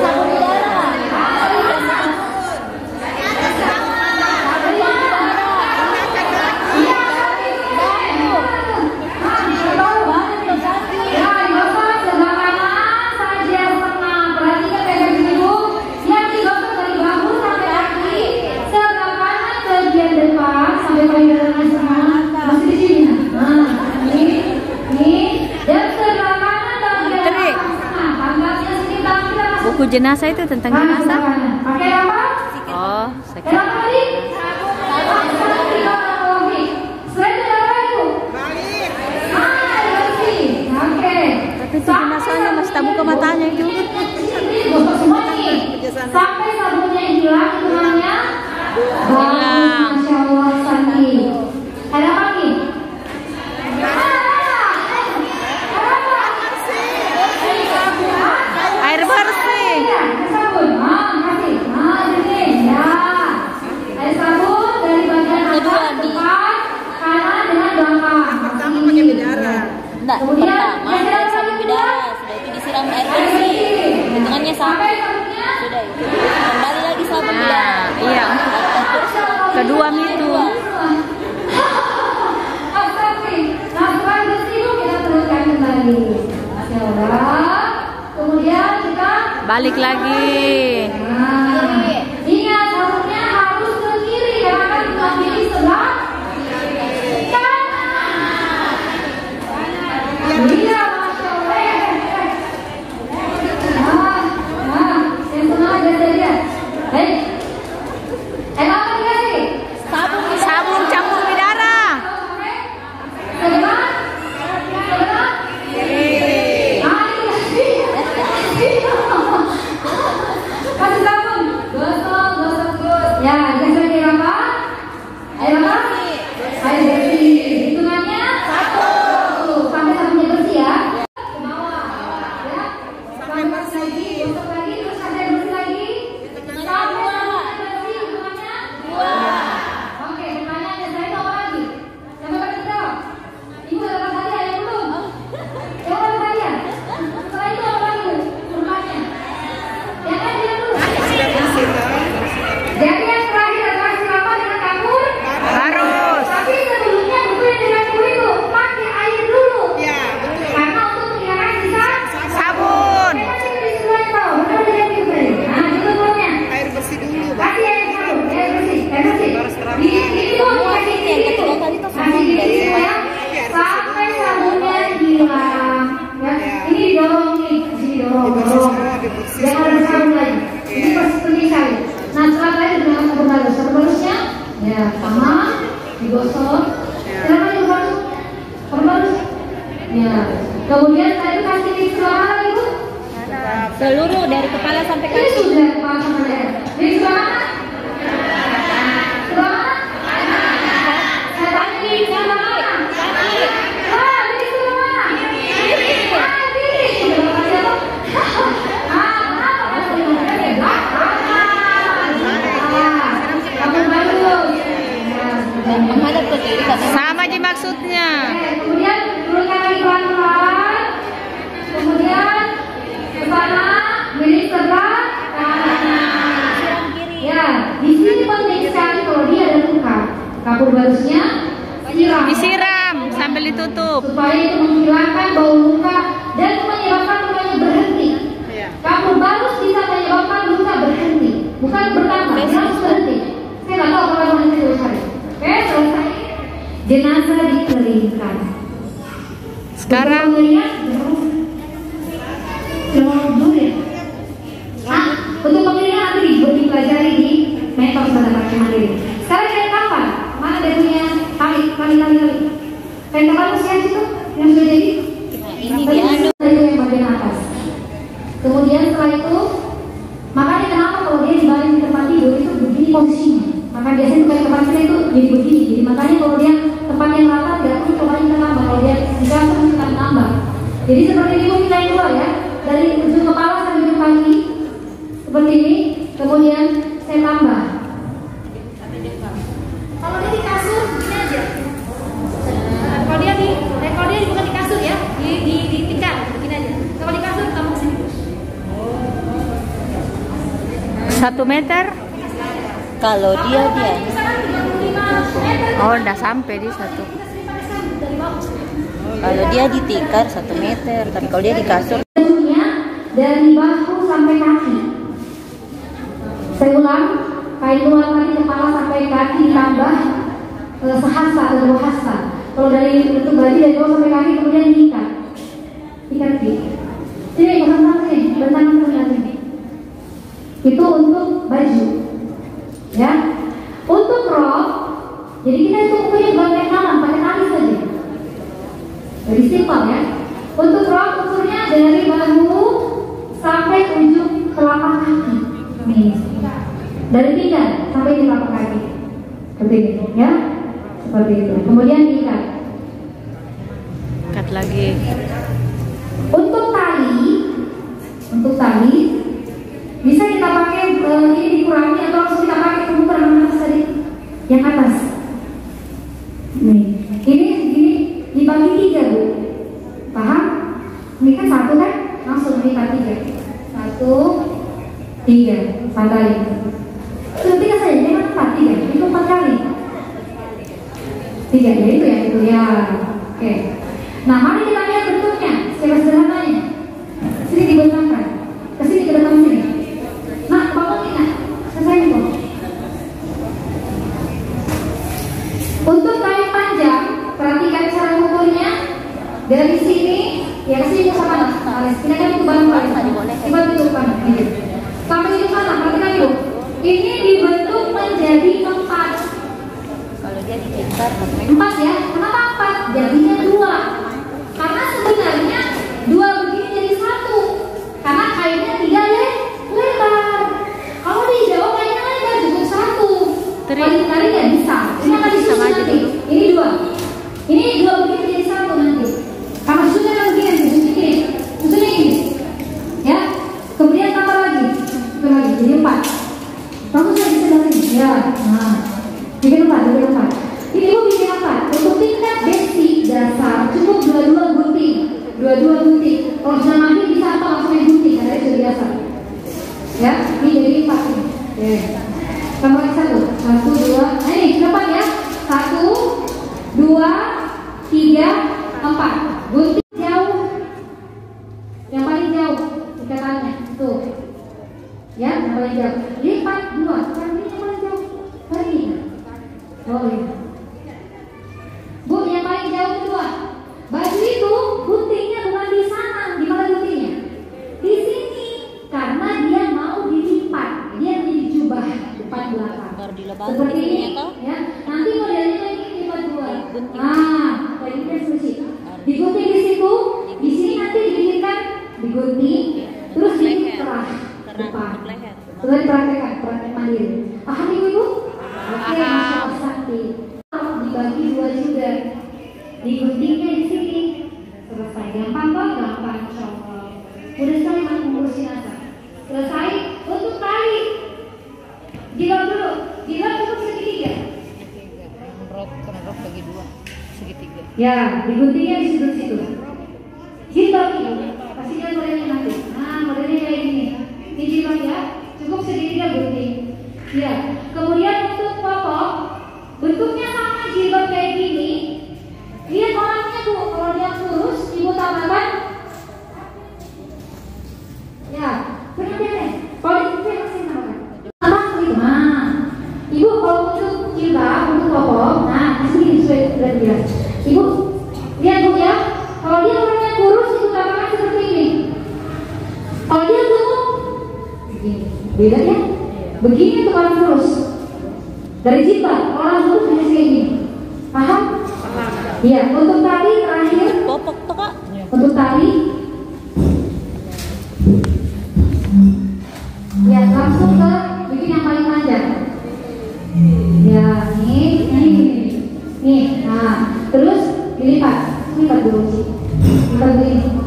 buku jenazah itu tentang jenazah. Pakai apa? Oh, Pakai apa tadi? Selain itu apa itu? Oke. Tapi itu jenazahnya masih tak buka matanya itu. Gosok semua nih. Sampai sabunnya hilang hitungannya. Masya Allah, Sandi. Ada apa nih? Air bersih. Sabun. Kasih. Ini ya. Air sabun dari bagian atas depan kanan dengan belakang. Pertama pakai bidara. Enggak, pertama air sabun bidara, sudah itu disiram air bersih. Hitungannya sama. Sudah itu. Kembali lagi sabun bidara. Iya. Kedua itu. Nah, setelah bersih itu kita teruskan kembali. Masya Allah. Kemudian kita Balik lagi. Ingat sabunnya harus ke kiri karena kan kita pilih sebelah kanan. Iya, Masya Allah. Yang senang aja saja. Apa dikasih? Sabun campur bidara. Sebelah. Kasih sabun. Gosok terus. Ya, geser air apa? Air apa? Air bersih. Hitungannya 1. Sampai sabunnya bersih ya. Ke bawah. Ya. Sampai bersih lagi. Gosok lagi. Terus sampai bersih lagi. Sabun bersih. Hitungannya 2. Oke, pertanyaannya saya itu apa lagi? Yang dapat kita? Ibu dapat hadiah yang belum? Yang dapat hadiah? Setelah itu apa lagi? Pertanyaannya. Yang kan dia dulu. Jadi yang terakhir adalah siraman dengan kapur. Harus. Tapi sebelumnya buku yang dengan kapur itu pakai air dulu. Ya, betul. Karena untuk menghilangkan sisa Sabun. masih di sebelah bawah. Benar tidak gitu tadi? Nah, itu sebelumnya. Air bersih dulu. Kasih air sabun, air bersih, air bersih. Ini dulu kasih ini dulu. Kasih ini dulu ya. Sampai sabunnya hilang. Ya, ini didorong nih, kasih didorong. Jangan ada sabun lagi. Ini pergi sekali. Nah, setelah tadi dengan sabun bagus. Sabun bagusnya, ya sama, digosok. Kenapa digosok? Sabun bagus. Ya. Kemudian tadi kasih di sebelah mana ibu? Seluruh dari kepala sampai Ini kaki. sudah kepala sama daerah. Di sebelah mana? Sebelah mana? Kaki. Sebelah mana? Kaki. Ah, di sebelah mana? Kiri. Ah, kiri. Sebelah mana siapa? Kenapa? Kamu bagus. Dan menghadap ke kiri katanya. Sama aja maksudnya. Kemudian turunkan lagi pelan-pelan. Kemudian ke sana, milik sebelah kanan. Ya, di sini penting sekali kalau dia ada luka. Kapur bagusnya siram. Disiram sambil ditutup. Supaya itu menghilangkan bau luka dan menyebabkan lukanya berhenti. Kapur bagus bisa menyebabkan luka berhenti, bukan bertambah, dia harus berhenti. Saya nggak tahu apakah nanti selesai. Oke, selesai. Jenazah dikeringkan. Sekarang untuk pengeringan nanti dipelajari di metode pada pakai mandiri. Sekarang kain kapan? Mana dia punya kali. Kain kapan usia itu yang sudah jadi? Ini dia anu. Itu yang bagian atas. Kemudian setelah itu, makanya kenapa kalau dia dibaring di tempat tidur itu begini posisinya. Maka biasanya kain tempat kita itu jadi begini. Jadi makanya kalau dia tempat yang rata tidak perlu coba kita tambah. Kalau dia di kasur kita tambah. Jadi seperti ini kita yang dua ya, dari ujung kepala sampai ujung kaki seperti ini. Kemudian saya tambah. Kalau dia di kasur begini aja. Kalau dia bukan di kasur ya, di tikar begini aja. Kalau di kasur kamu sini. 1 meter. Kalau dia Oh, udah sampai di 1. kalau dia di tikar 1 meter, tapi kalau dia di kasur Dari bahu sampai kaki. Saya ulang, kain luar tadi kepala sampai kaki ditambah sehasta atau 2 hasta. Kalau dari bentuk baju dari bawah sampai kaki kemudian diikat. Ikat di. Ini bentangan nih, bentangan ini. Itu untuk baju. Ya. Untuk rok, jadi kita itu ukurnya bukan pakai tangan, pakai tali saja. Jadi simpel ya. Untuk rok ukurnya dari bahu sampai ujung telapak kaki. Nih. Dari pinggang sampai di telapak kaki. Seperti ini ya. Seperti itu. Kemudian diikat. Ikat lagi. Untuk tali bisa kita pakai ini dikurangi atau langsung kita pakai kemudian yang atas tadi, yang atas. Nih, ini dibagi 3 Bu, paham? Ini kan 1 kan, langsung dibagi 3, 1, 3, 4 kali. Sudah 3 saja, jangan 4, 3, itu 4 kali. 3 ya itu ya. Oke. Nah, mari kita lihat bentuknya secara sederhananya. Sini dibentangkan, kesini ke depan sini. Nah, bangun ini, selesai kok. Untuk tali panjang, perhatikan cara mengukurnya. Dari sini, ya kesini sama alas. Kita kan itu bareng-bareng. Coba tunjukkan. Sampai di mana? Perhatikan dulu. Ini dibentuk menjadi 4. Kalau dia dicetar 4 ya. Kenapa 4? Jadinya 2. Karena sebenarnya 2 begini jadi 1. Karena kainnya 3 lebar. Kalau di Jawa kainnya lebar cukup 1. Kali-kali nggak bisa. Ini akan disusun nanti. Ini 2. Ini 2 begini jadi 1 nanti. Karena susunnya begini, susunnya ini. Ya. Kemudian tambah lagi. Itu lagi jadi 4. Langsung saya bisa dari sini. Ya. Nah. Bikin 4. Ini Ibu bikin apa? Untuk tingkat basic dasar cukup 22 gunting. 22 gunting. Kalau sudah mandi bisa apa langsung gunting, karena itu biasa. Ya, ini jadi 4 ini. Oke. Tambah lagi 1, 2. Nah ini ke depan ya. 1, 2, 3, 4. Gunting jauh. Yang paling jauh ikatannya. Tuh. Ya, yang paling jauh. Lipat 2. Yang ini yang paling jauh. Lagi. Oh iya. Bu, yang paling jauh 2. Baju itu guntingnya bukan di sana. Di mana guntingnya? Di sini. Karena dia mau dilipat. Dia menjadi jubah depan belakang. baru dilepas Seperti ini toh. ya. Nanti modelnya lagi lipat 2. Gunting. Tadi kita suci. Digunting di situ. Di sini nanti dibikinkan digunting. Terus dibikin kerah depan. Sudah dipraktekkan, praktek mandiri. Paham Ibu? Oke, Masya Allah Sakti. Dibagi 2 juga. Diguntingnya di sini. Selesai. Gampang kok? Gampang Insya Allah. Mudah sekali mengurus jenazah. Selesai. Untuk tali. Jilbab dulu. Jilbab cukup segitiga. Rok bagi 2 segitiga. Ya, diguntingnya di situ. Jilbab ini. Pastikan modelnya nanti. Nah, modelnya kayak gini. Ini jilbab ya. Cukup segitiga gunting. Ya. Kemudian untuk popok, bentuknya sama jilbab kayak gini. Lihat orangnya Bu, kalau dia kurus, Ibu tambahkan. Ya, benar-benar. Kalau itu masih tambahkan. Tambah gitu. Nah, Ibu kalau untuk jilbab, untuk popok, nah disini sudah jelas. Ibu lihat Bu ya, kalau dia orangnya kurus, Ibu tambahkan seperti ini. Kalau dia gemuk, begini. Beda ya? Begini tuh orang kurus. Dari jilbab, orang kurus hanya segini. Paham? Iya, untuk tali terakhir. Popok tuh Kak. Untuk tali. Ya, langsung ke bikin yang paling panjang. Ya, nih. Nah, terus dilipat. Lipat dulu sih. Lipat begini.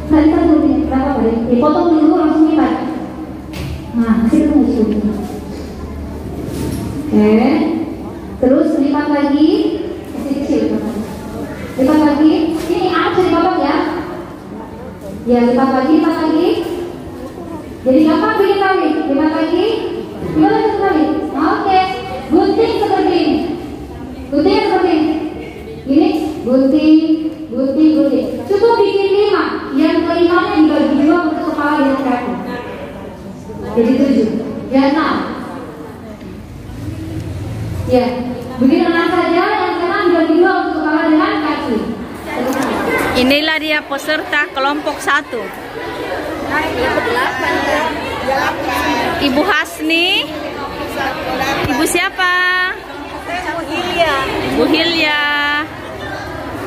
Nah, lipat dulu ini. Berapa kali? Dipotong dulu langsung lipat. Nah, kasih tunggu dulu. Oke. Terus lipat lagi. Kecil. Lipat lagi. Ini harus dipotong ya. Ya, lipat lagi. Jadi gampang bikin tali. Lipat lagi. Gimana tali? Oke. Gunting seperti ini. Guntingnya seperti ini. Ini gunting. Cukup bikin 5. Yang kelimanya dibagi 2 untuk kepala dan kaki. Jadi 7. Ya 6. Ya. Begini saja. Yang ke-6 dibagi 2 untuk kepala dengan kaki. Inilah dia peserta kelompok 1. Ibu Hasni. Ibu siapa? Ibu Hilya.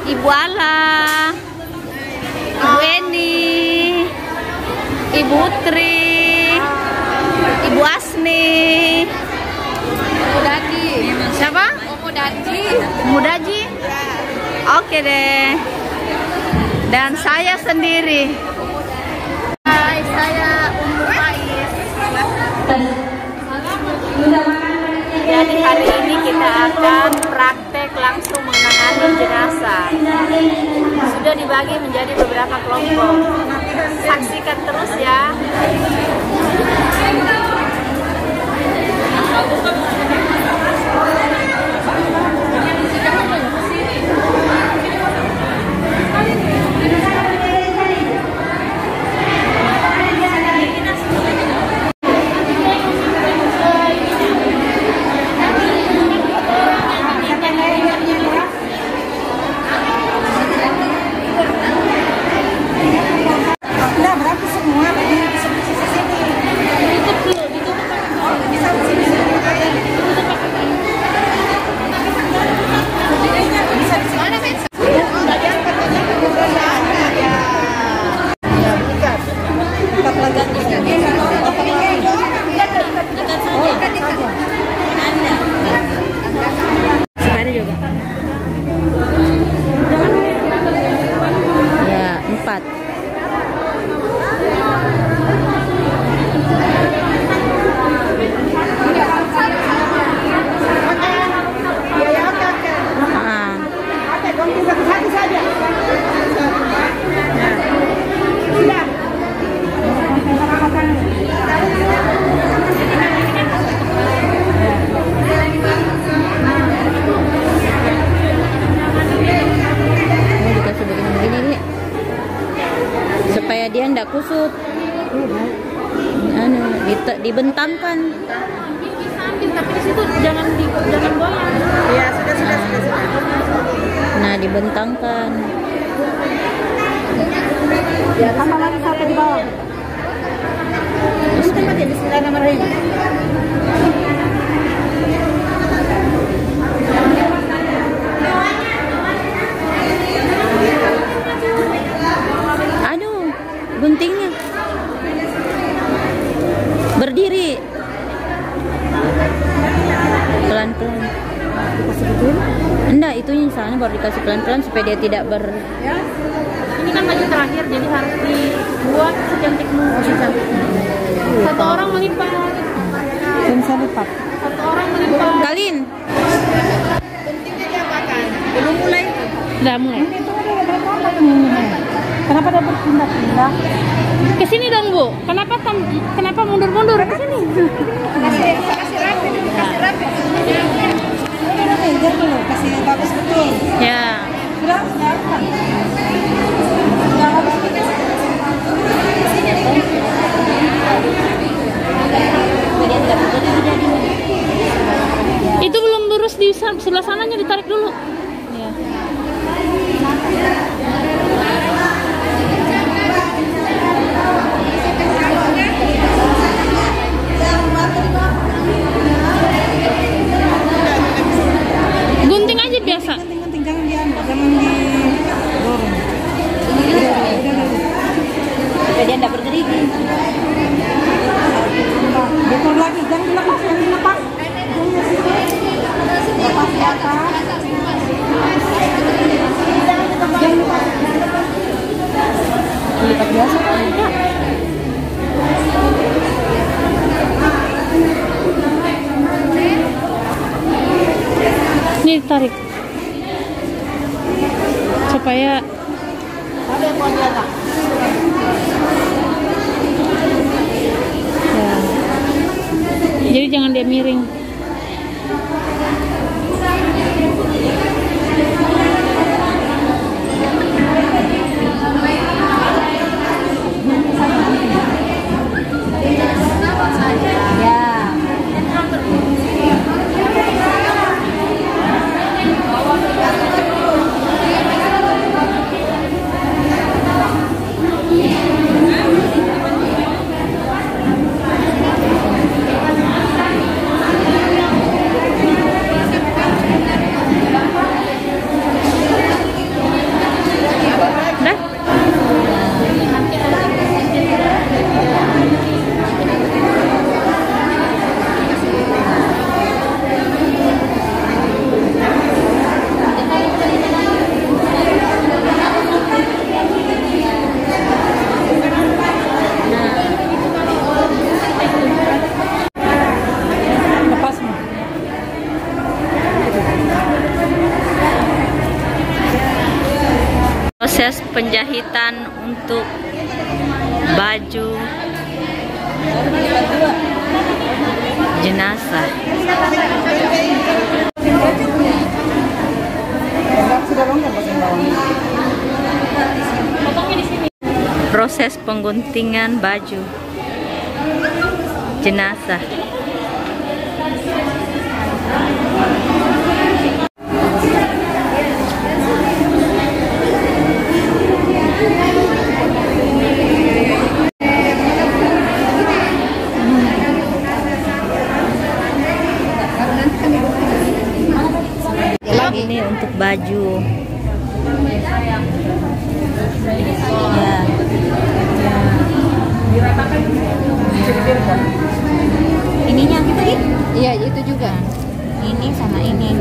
Ibu Ala. Ibu Eni. Ibu Utri. Ibu Asni. Daji. Siapa? Daji. Mudaji? Oke deh. Dan saya sendiri. Hai, saya Ummu Faiz. Jadi hari ini kita akan praktek langsung menangani jenazah. Sudah dibagi menjadi beberapa kelompok. Saksikan terus ya. Ya, 4. Supaya dia ndak kusut, dibentangkan. Tapi di situ jangan goyang. Ya sudah. Nah, dibentangkan. Ya, tambah lagi satu di bawah. Ini tempat ya, bismillahirrahmanirrahim. Aduh, guntingnya. Berdiri. Pelan-pelan. Enggak, itunya di sana baru dikasih pelan-pelan supaya dia tidak Ya. Ini kan baju terakhir, jadi harus dibuat secantik mungkin. Satu orang melipat. Satu orang melipat. Kalin. Pentingnya diapakan? Belum mulai. Udah mulai. Kenapa dapat pindah-pindah? Ke sini dong, Bu. Kenapa mundur-mundur? Ke sini. Kasih rapi. Kasih bagus betul. Ya. Itu belum lurus di sebelah sananya, ditarik dulu. Ya. Gunting aja biasa. Gunting jangan didorong. Supaya dia tidak bergerigi. Betul lagi, jangan dilepas, lepas ke atas. Lipat biasa kan? Ini ditarik supaya ya. Jadi jangan dia miring. penjahitan untuk baju jenazah. Proses pengguntingan baju jenazah. Ini untuk baju. Ininya gitu ya? Iya, itu juga. Ini sama ini.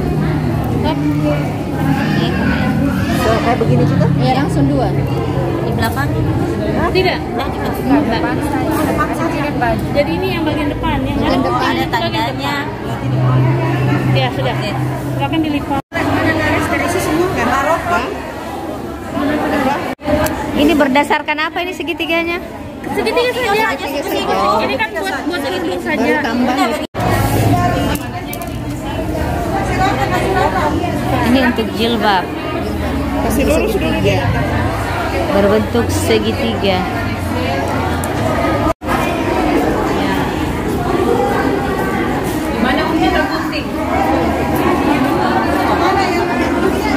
Ini Kayak begini juga? Iya, langsung dua. di belakang. Tidak. Depan. Jadi ini yang bagian depan, yang Bagian depan ada tandanya. Ya sudah. Silakan dilipat. Ini berdasarkan apa ini segitiganya? Segitiga saja. Ini kan buat hitung saja. Ini untuk jilbab. Berbentuk segitiga.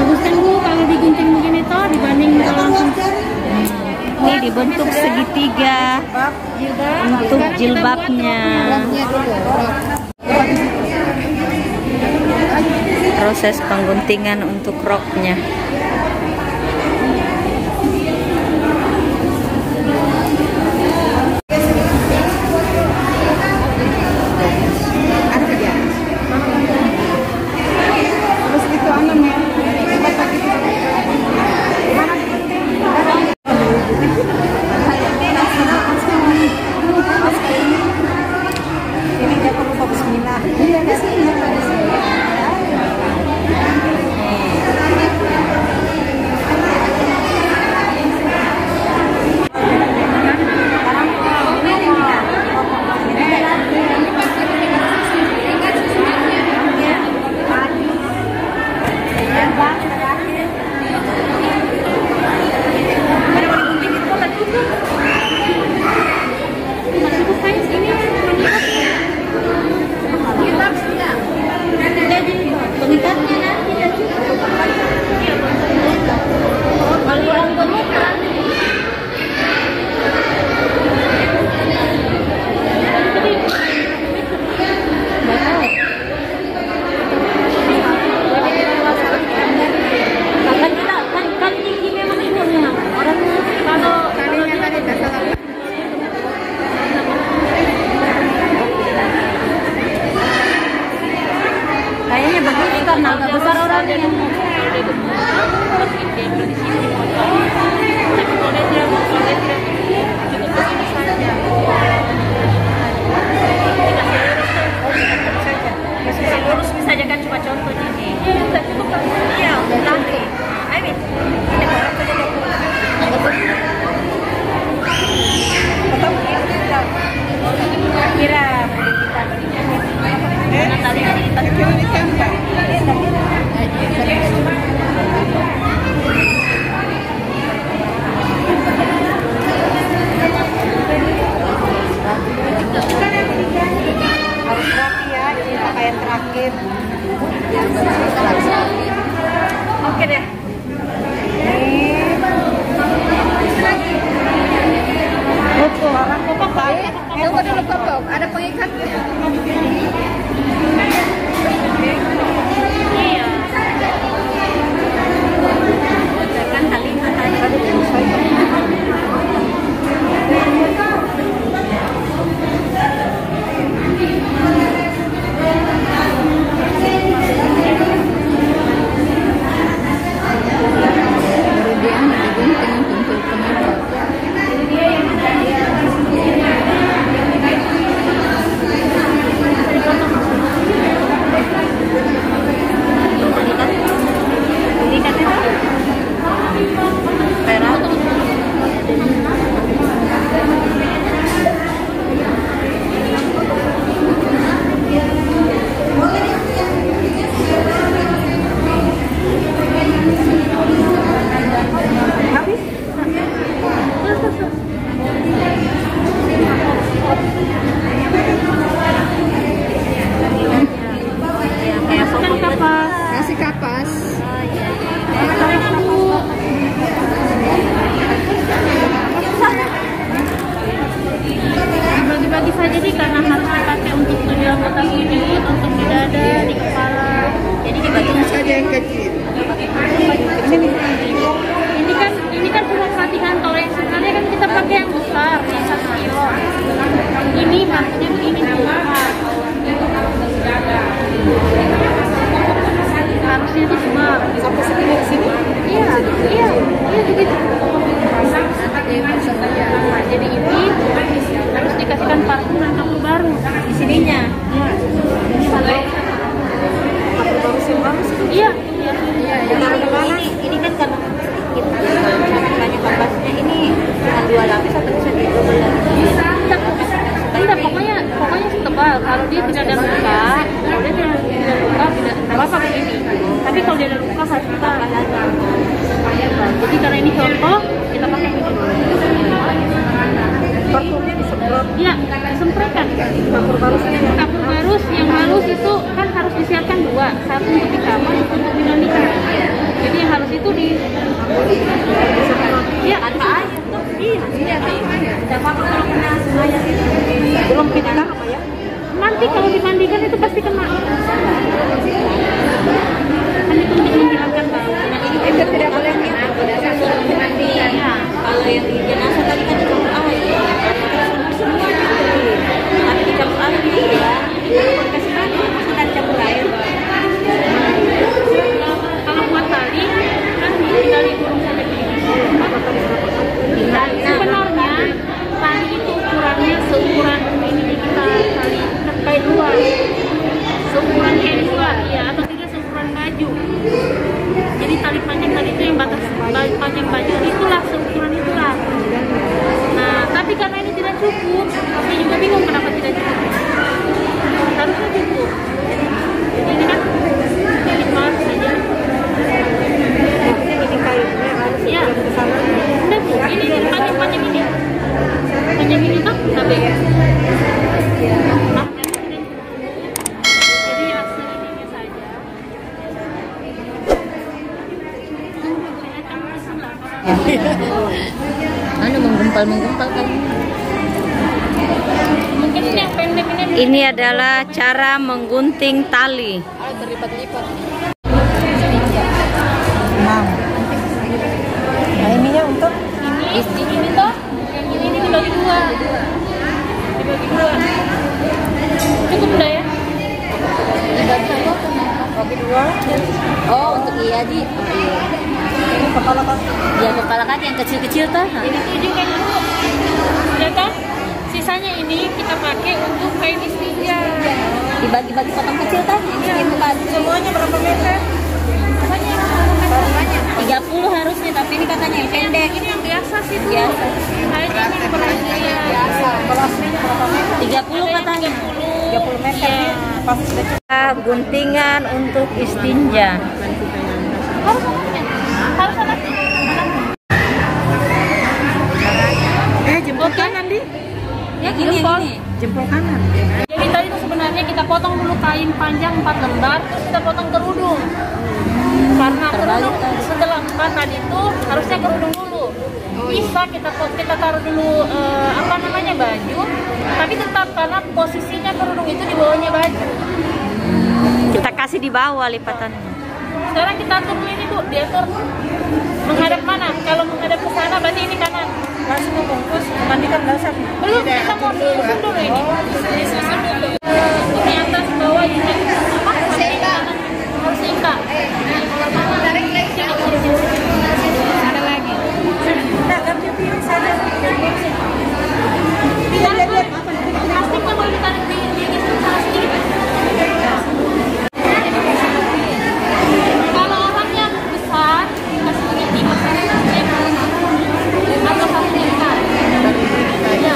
Baguskan Bu kalau digunting begini toh dibanding kalau langsung. Ini dibentuk segitiga untuk jilbabnya. Proses pengguntingan untuk roknya. Kayaknya begini karena agak besar orangnya. Lurus bisa aja kan, cuma contoh ini. Iya, nanti. Amin. Kira harus rapi ya, ini pakaian terakhir. Oke deh. Tunggu dulu Popok, ada pengikatnya. Iya. Kan tali Ini harus dipakai untuk di anggota sudut, untuk di dada, di kepala. Jadi dibagi saja yang kecil. Ini kan cuma pelatihan. Kalau yang sebenarnya kan kita pakai yang besar, yang 1 kilo. Ini maksudnya begini tuh. Harusnya itu semua sampai segini di sini. Iya begitu. Jadi ini harus dikasihkan parfum dan kapur baru di sininya. Iya. Ini kan karena sedikit sangat banyak kampasnya, ini cuma 2 lapis atau bisa di-double lagi? Tidak, pokoknya setebal. Kalau dia tidak ada luka, tidak apa-apa begini. Tapi kalau dia ada luka harus kita lagi. Jadi karena ini contoh, kita pakai begini. Parfumnya disemprot? Iya, disemprotkan. Kapur barus yang halus itu kan harus disiapkan 2, 1 untuk di kamar, 1 untuk dinamika. Jadi yang halus itu di iya, tanpa air tuh. Iya, tanpa kalau kena air itu. Belum kita apa ya? Nanti kalau dimandikan itu pasti kena. Kan itu untuk menghilangkan bau. Itu tidak boleh kena, mandi. Kalau yang di jenazah tadi kan dicampur air. Semua gitu. Tapi dicampur air ya. Kalau kasih mandi sudah dicampur air. Kalau buat tali kan dari burung sampai begini. Sebenarnya tali itu ukurannya seukuran ini kita tali kayak 2, seukuran kayak 2 ya, atau tidak seukuran baju. Jadi tali panjang tadi itu yang batas panjang baju itulah seukuran itulah. Nah tapi karena ini tidak cukup, saya juga bingung kenapa tidak cukup. Harusnya cukup. Jadi ini kan sedikit banget saja. Ini kayunya harus Ya, udah Bu, ini panjang-panjang ini. Panjang ini tuh sampai. Jadi hasil ininya saja. Menggumpal kan. Mungkin ini yang pendek ini. Ini adalah cara menggunting tali. Berlipat-lipat. Nah, ininya untuk Ini toh, yang ini dibagi 2. Dibagi 2. Cukup udah ya? Dibagi apa? Bagi 2. Oh, untuk iya di. Ini kepala kaki. Ya kepala kaki yang kecil-kecil tuh. Ini 7 kan Bu. Udah kan? Sisanya ini kita pakai untuk kain istinja. Dibagi-bagi potong kecil kan? Ini semuanya berapa meter? 30 harusnya, tapi ini katanya yang pendek. Ini yang biasa sih Bu. Biasa. Kayaknya ini berasnya biasa. Kalau aslinya berapa meter? 30 katanya. 30 meter. Iya. Pas sudah guntingan untuk istinja. Harus anaknya. Harus anaknya. Jempol kanan di. ya gini. Jempol kanan. Jadi tadi itu sebenarnya kita potong dulu kain panjang 4 lembar, terus kita potong kerudung. Karena kerudung setelah 4 tadi itu harusnya kerudung dulu. Bisa kita taruh dulu baju, tapi tetap karena posisinya kerudung itu di bawahnya baju. Kita kasih di bawah lipatannya. Sekarang kita atur ini Bu, diatur menghadap mana? Kalau menghadap ke sana berarti ini kanan. Langsung membungkus, mandikan dasar. Belum, kita mau disusun dulu ini. Disusun dulu. Ini atas bawah ini. Harus seimbang. Harus seimbang. Tarik lagi. Ada lagi. Nah, ganti pilih saja. Plastiknya boleh ditarik di sana sedikit. Kalau orang yang besar, kasih begini. Atau satu tingkat. Ya.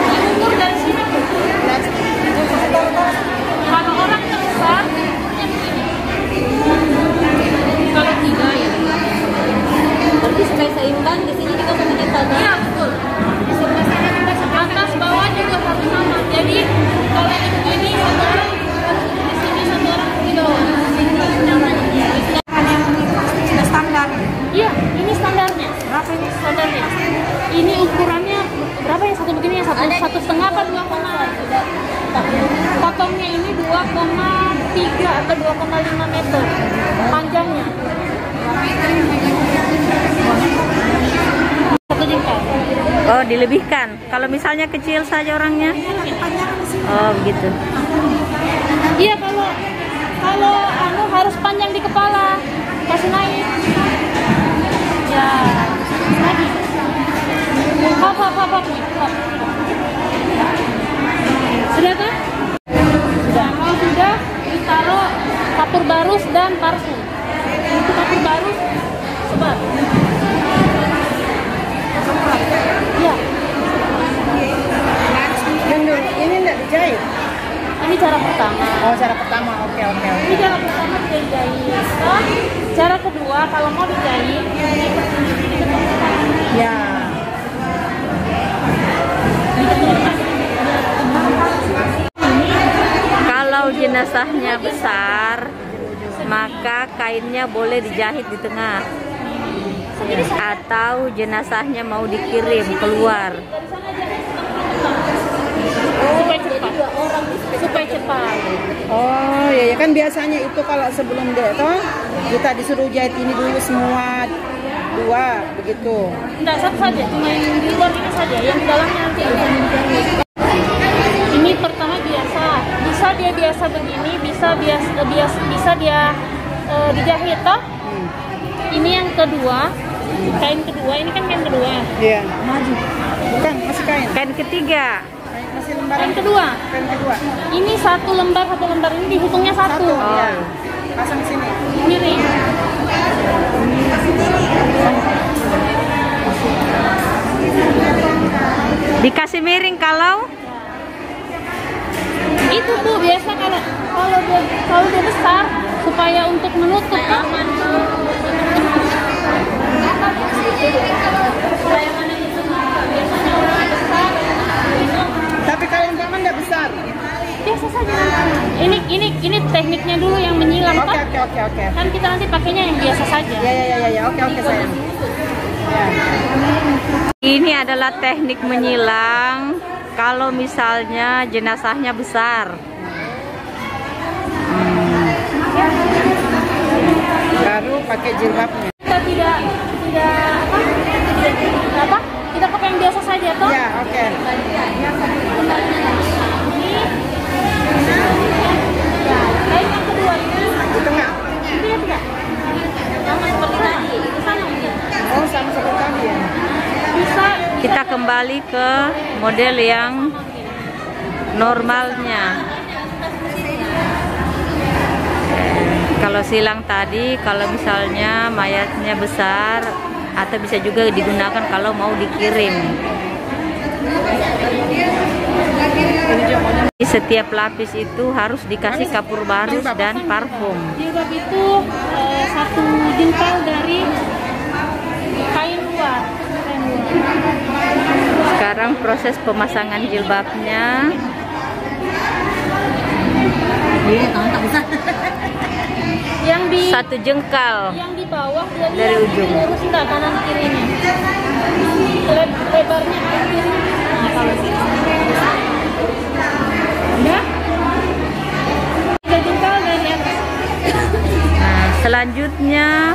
Diukur dari sini. 2,3 atau 2,5 meter panjangnya. Satu jengkal. Oh, dilebihkan. Kalau misalnya kecil saja orangnya? Oh, begitu. Iya, kalau harus panjang di kepala, kasih naik. Ya, lagi. Hop. Sudah kan? Sudah. Kalau sudah, ditaruh kapur barus dan parfum. Untuk kapur barus, sebar. Ya. Ini enggak dijahit. Ini cara pertama. Oh, cara pertama. Oke. Ini cara pertama tidak dijahit. Nah, cara kedua kalau mau dijahit, Ya. Kalau jenazahnya besar, maka kainnya boleh dijahit di tengah. Atau jenazahnya mau dikirim keluar. supaya cepat. Oh, ya kan biasanya itu kalau sebelum deh toh kita disuruh jahit ini dulu semua dua begitu. Enggak, satu saja, cuma yang di luar ini saja, yang di dalamnya nanti. Ini pertama biasa, bisa dia biasa begini, bisa dia dijahit toh. Ini yang kedua, kain kedua, ini kan kain kedua. Iya. Maju. Bukan, masih kain. Kain ketiga. Masih lembar. Kain kedua. Kain kedua. Ini satu lembar ini dihitungnya satu. Iya. Pasang sini. Miring. Dikasih miring kalau Itu Bu, biasa kalau dia besar supaya untuk menutup aman. Tapi kalau yang taman nggak besar. Biasa saja. Ini tekniknya dulu yang menyilang Oke. kan kita nanti pakainya yang biasa saja. Ya. Oke sayang. Ya. ini adalah teknik menyilang kalau misalnya jenazahnya besar. Baru pakai jilbabnya. Kita tidak kita pakai yang biasa saja toh. Ya, oke. Kain yang kedua ini Di tengah. tidak. Sama seperti tadi. Sana mungkin. Oh, sama seperti tadi ya. Bisa Kita kembali ke model yang normalnya. Kalau silang tadi, kalau misalnya mayatnya besar, atau bisa juga digunakan kalau mau dikirim. Di setiap lapis itu harus dikasih kapur barus dan parfum. jilbab itu satu jengkal dari kain luar. Sekarang proses pemasangan jilbabnya. Yang di Satu jengkal yang di bawah dia dari ujung. lurus enggak kanan kirinya. Lebarnya kiri. Nah, kalau udah 3 jengkal dari atas. Nah, selanjutnya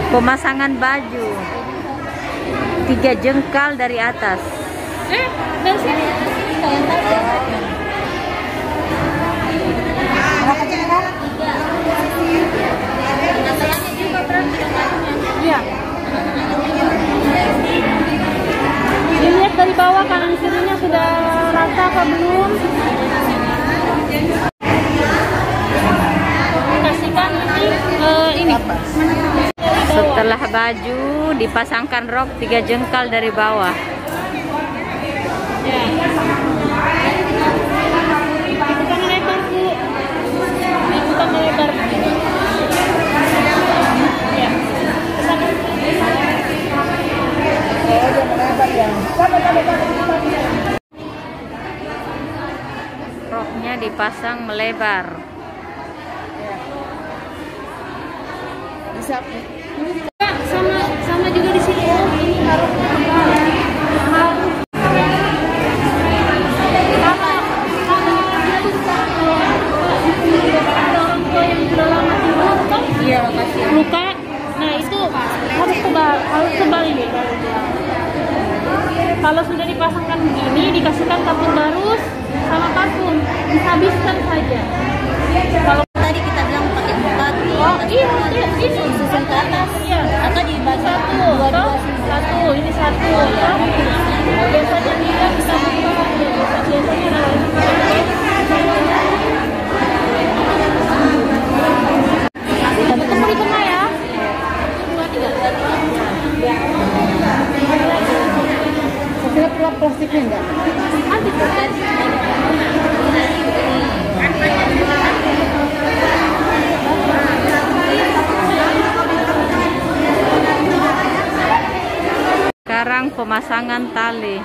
pemasangan baju. 3 jengkal dari atas. Dari sini. Iya. Dilihat dari bawah kanan kirinya sudah rata apa belum? Kasihkan ini. Setelah baju dipasangkan rok 3 jengkal dari bawah. Ya. Bukan lebar Bu. Bukan lebar. Ya. Roknya dipasang melebar. Bisa. Sama juga di sini. Ini harus pemasangan tali.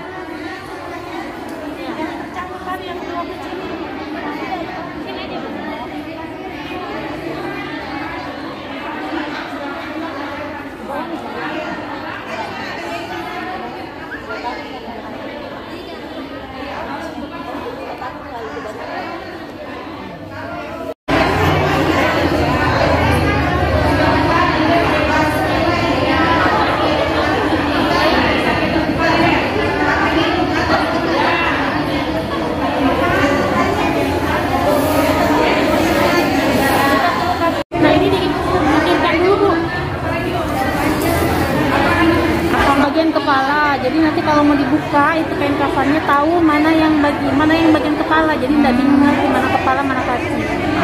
Kepala, jadi nanti kalau mau dibuka itu kain kafannya tahu mana yang bagian kepala, jadi tidak bingung lagi mana kepala mana kaki.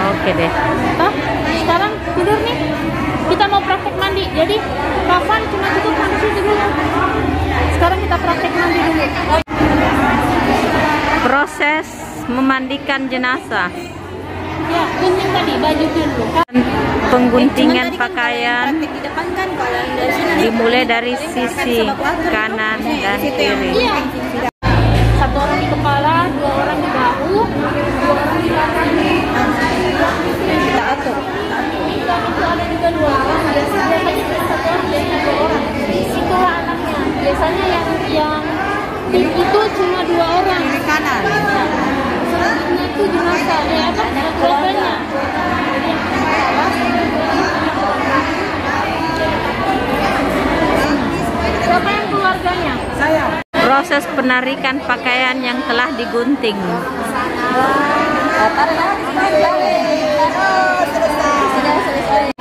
Oke deh. Sekarang tidur nih, kita mau praktek mandi, jadi kafan cuma cukup sampai situ dulu. Sekarang kita praktek mandi dulu. Proses memandikan jenazah. Ya, gunting tadi baju dulu. Pengguntingan pakaian di depan kan, kalau yang dari sini dimulai dari sisi kanan dan kiri. Iya. Satu orang di kepala, 2 orang di bahu, 2 orang di belakang. Kita atur. Itu ada juga 2 orang. Biasanya 1 orang jadi 2 orang. Itulah anaknya. Biasanya yang itu cuma 2 orang. Kiri kanan. Selanjutnya itu jenazah. Ya apa? Keluarganya. Siapa yang keluarganya? Saya. Proses penarikan pakaian yang telah digunting.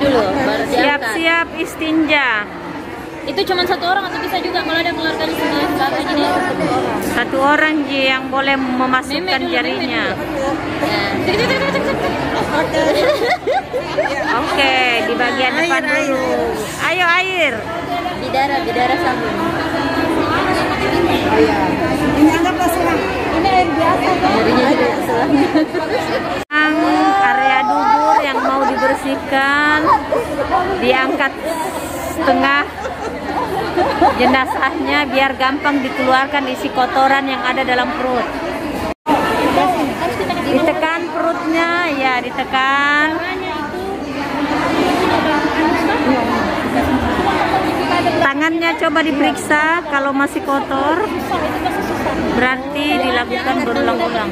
Dulu baru diangkat. Siap-siap istinja. Itu cuma 1 orang atau bisa juga kalau ada keluarganya semua satu gini? 1 orang Ji yang boleh memasukkan jarinya. Oke, di bagian depan dulu. Ayo air. Bidara sabun. Ini anggaplah selang. Ini air biasa. Jarinya juga selang. Area dubur yang mau dibersihkan diangkat setengah jenazahnya biar gampang dikeluarkan isi kotoran yang ada dalam perut. Ditekan perutnya, ya ditekan. Tangannya coba diperiksa, kalau masih kotor berarti dilakukan berulang-ulang.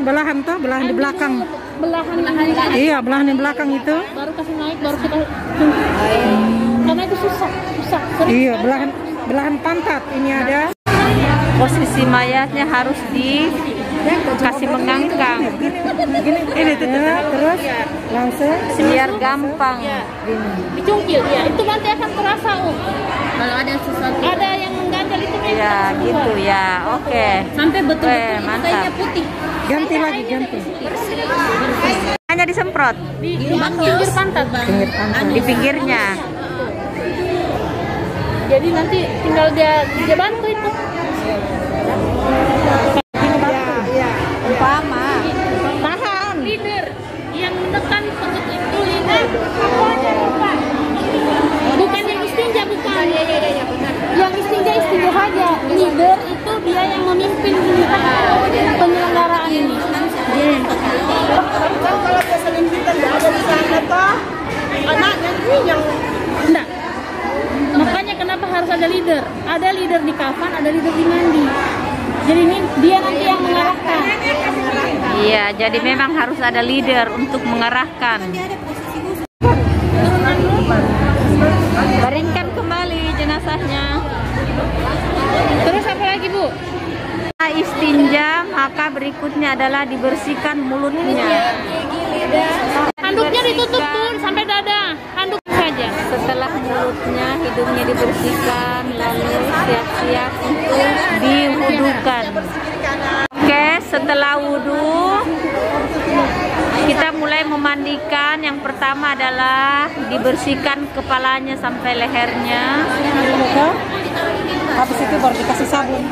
Belahan tuh, belahan di belakang. Iya, belahan di belakang itu. Baru kasih naik, baru kita karena itu susah. Iya, belahan pantat ini ada. Posisi mayatnya harus dikasih mengangkang. Ini tuh, terus langsung Biar gampang. Dicungkil ya, itu nanti akan terasa Kalau ada sesuatu ada yang mengganjal itu kan Ya gitu ya, oke. sampai betul-betul Mantap. kayaknya putih. ganti lagi, ganti. Hanya disemprot di pinggir pantat. di pinggirnya. Jadi nanti tinggal dia bantu itu. Iya. Umpama. Tahan. Leader yang menekan perut itu leader. Aku aja lupa. Bukan yang istinja, bukan. Iya, benar. Yang istinja aja. Leader itu dia yang memimpin penyelenggaraan ini. Kan kalau biasanya kita nggak ada di sana toh, anaknya ini yang Enggak. Makanya kenapa harus ada leader? Ada leader di kafan, ada leader di mandi. Jadi ini dia nanti yang mengarahkan. Iya, jadi memang harus ada leader untuk mengarahkan. Baringkan kembali jenazahnya. Terus apa lagi, Bu? Istinja, maka berikutnya adalah dibersihkan mulutnya. Handuknya ditutup pun sampai dada. Handuk saja. Setelah mulutnya, hidungnya dibersihkan, lalu siap-siap untuk diwudukan. Oke, setelah wudhu, kita mulai memandikan. Yang pertama adalah dibersihkan kepalanya sampai lehernya. habis itu baru dikasih sabun.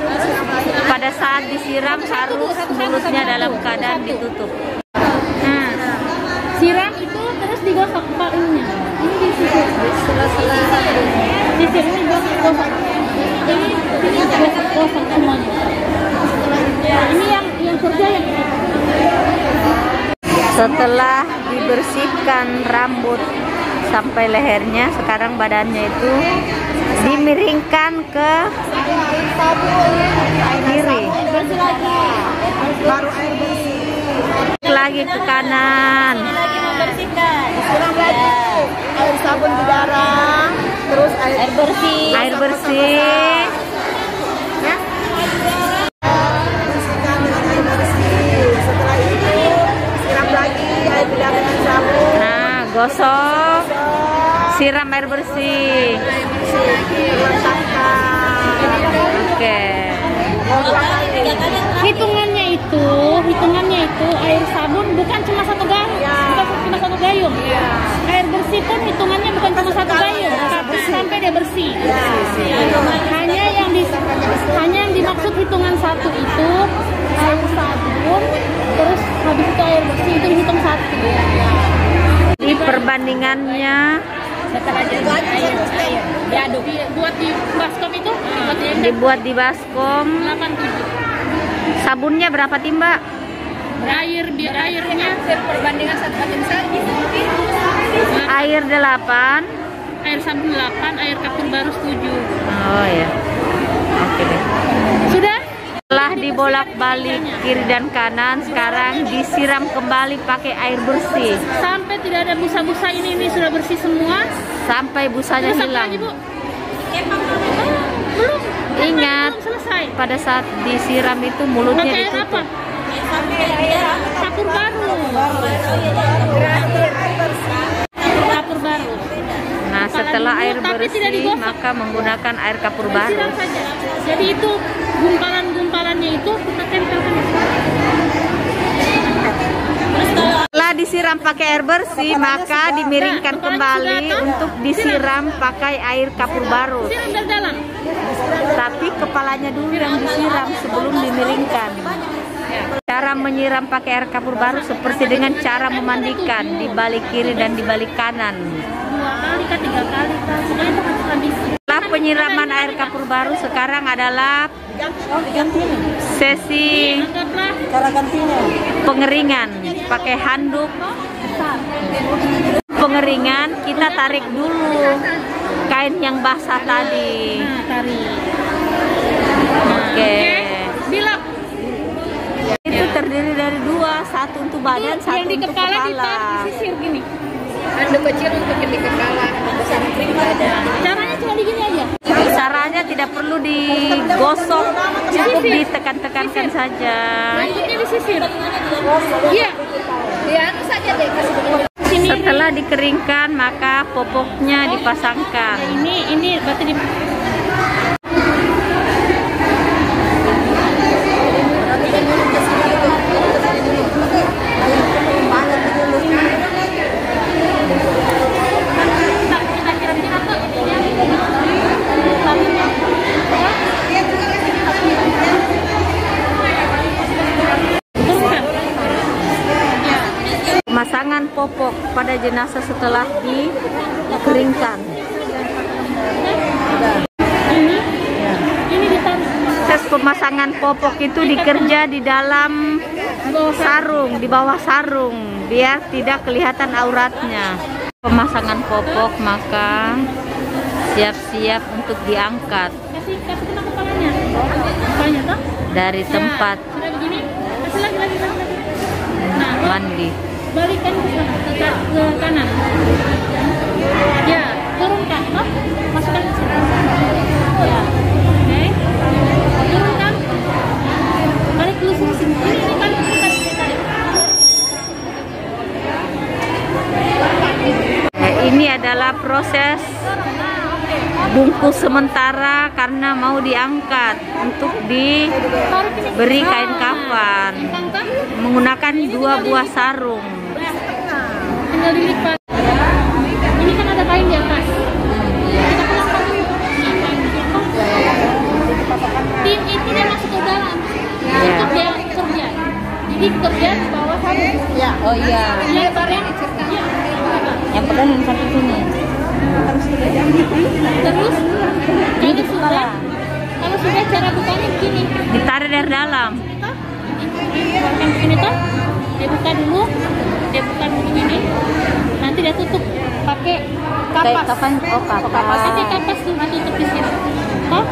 Pada saat disiram harus mulutnya dalam keadaan ditutup. Nah, siram itu terus digosok kepalanya. Ini di situ. Sisir ini gosok. Ini gosok semuanya. Ini yang kerja yang ini. Setelah dibersihkan rambut sampai lehernya, sekarang badannya itu dimiringkan ke kiri, Baru air bersih. lagi ke kanan. Disiram lagi air sabun di darah, terus air bersih. Air bersih. Ya. Bersihkan dengan air bersih. Setelah itu siram lagi air di darah dengan sabun. Nah, gosok, siram air bersih. Air bersih. Letakkan. Oke. Hitungannya itu air sabun bukan cuma satu gayung, bukan cuma satu gayung. Air bersih pun hitungannya bukan cuma satu gayung, sampai dia bersih. Hanya yang dimaksud hitungan satu itu air sabun, terus habis itu air bersih itu dihitung satu. Di perbandingannya Setelah jadi air diaduk, buat di baskom itu dibuat di baskom. 87. Sabunnya berapa timba? Airnya Perbandingan 1:1. Air 8. air sabun 8, air kapur baru 7. Oh ya. Oke deh. Sudah? Setelah dibolak-balik kiri dan kanan, sekarang disiram kembali pakai air bersih Sampai tidak ada busa-busa ini sudah bersih semua. sampai busanya Terus apa hilang. lagi, Bu? Belum. Ingat, Belum selesai. pada saat disiram itu mulutnya Pakai air apa? ditutup. Kapur baru. Kapur baru. Nah, setelah air Tapi tidak bersih, digosok. maka menggunakan air kapur baru. Siram saja. Jadi itu gumpalan-gumpalannya itu kita tempelkan. Setelah disiram pakai air bersih, maka dimiringkan kembali untuk disiram pakai air kapur baru. Siram dari dalam. Tapi kepalanya dulu yang disiram sebelum dimiringkan. Cara menyiram pakai air kapur baru seperti dengan cara memandikan di balik kiri dan di balik kanan. 2 kali kah 3 kali kah? Pokoknya itu harus habis. Setelah penyiraman air kapur baru, sekarang adalah sesi Anggaplah Cara gantinya. pengeringan. Pakai handuk pengeringan, kita tarik dulu kain yang basah tadi. tarik. Oke. Bilang Itu terdiri dari 2, satu untuk badan, yang satu di untuk kepala kepala. disisir gini. Handuk kecil untuk di kepala, besar di badan. Caranya cuma digini aja. Caranya tidak perlu digosok, cukup ditekan-tekankan saja. Lanjutnya disisir. Iya. Ya, itu saja deh kasih dulu. Sini. Setelah dikeringkan, maka popoknya dipasangkan. Ini berarti di Pemasangan popok pada jenazah setelah dikeringkan. ini ditaruh. Proses pemasangan popok itu dikerja di dalam sarung, di bawah sarung, biar tidak kelihatan auratnya. Pemasangan popok, maka siap-siap untuk diangkat Kasih kena kepalanya. Kepalanya toh? dari tempat Ya, sudah begini. Kasih lagi. Nah, mandi. balikan ke sana, ke kanan. Ya, turunkan toh. Masukkan ke sini. Ya. Oke. Turunkan. Balik dulu sini. Ini balik tarik. Ini adalah proses bungkus sementara karena mau diangkat untuk diberi kain kafan menggunakan 2 buah sarung. Tinggal dilipat. Ini kan ada kain di atas. Kita keluarkan dulu. Tim itu dia masuk ke dalam. Untuk dia kerja. Jadi kerja di bawah sarung. Ya. Oh iya. Yang bareng. Yang pertama yang sampai sini. Terus kalau sudah cara bukanya begini. Ditarik dari dalam. Keluarkan begini toh. Dia buka dulu begini. Nanti dia tutup pakai kapas. Pakai kapas tuh tutup di sini. Toh.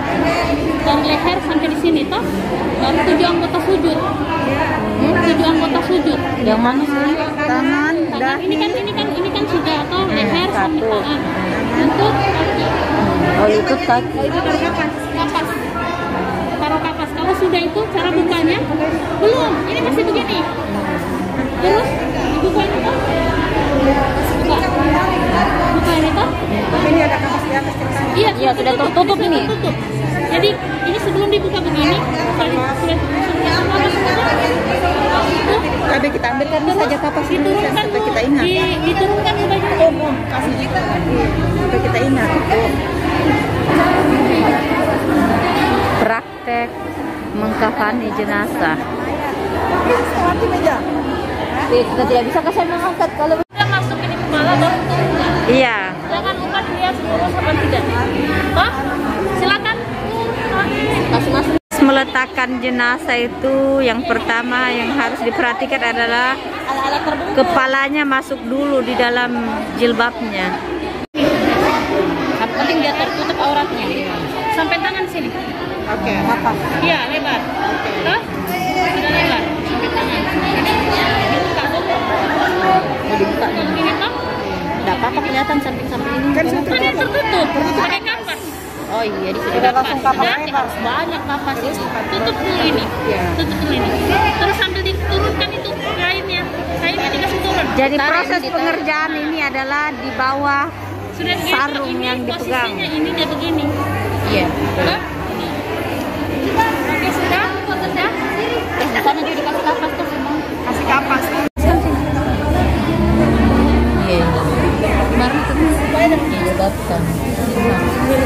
Dari leher sampai di sini toh. Baru 7 anggota sujud. 7 anggota sujud. Yang mana sih? Tangan, Ini kan sudah toh leher sampai tangan. Untuk kaki. Oh, itu kaki. Itu taruh kapas. Taruh kapas. Kalau sudah itu cara bukanya belum. Ini masih begini. Terus dibuka ini toh. Buka ini toh. ini ada kapas di atas ceritanya. Iya, sudah tertutup ini. Tertutup. Jadi ini sebelum dibuka begini, Tapi kita ambilkan saja kapas dulu diturunkan sampai kita ingat. diturunkan ke baju. Kasih kita sampai kita ingat. Praktek mengkafani jenazah. Kita tidak bisa kasih mengangkat kalau Kita masukin di kepala baru turunkan. iya. Jangan lupa dilihat lurus apa tidak. Toh, silakan. Masing-masing meletakkan jenazah itu yang pertama yang harus diperhatikan adalah kepalanya masuk dulu di dalam jilbabnya. Yang penting dia tertutup auratnya. Sampai tangan sini. Oke. Iya, lebar. Toh? Sudah lebar sampai tangan. Dibuka tuh. Mau dibuka nih. Ini toh. Enggak apa-apa kelihatan samping-samping ini. Kan Kan dia tertutup. Pakai kapas. Oh iya, di sini Udah langsung kapas Sudah, lebar. harus banyak kapas. Tutup dulu ini. Tutup dulu ini. Terus sambil diturunkan itu kainnya. Kainnya dikasih turun. Jadi proses pengerjaan ini adalah di bawah Sudah gitu, sarung ini yang dipegang. posisinya ini dia begini. Iya. Hah? Oke, sudah? Sudah? Di sana juga dikasih kapas tuh semua. Kasih kapas. Iya. Kemarin itu jilbabkan.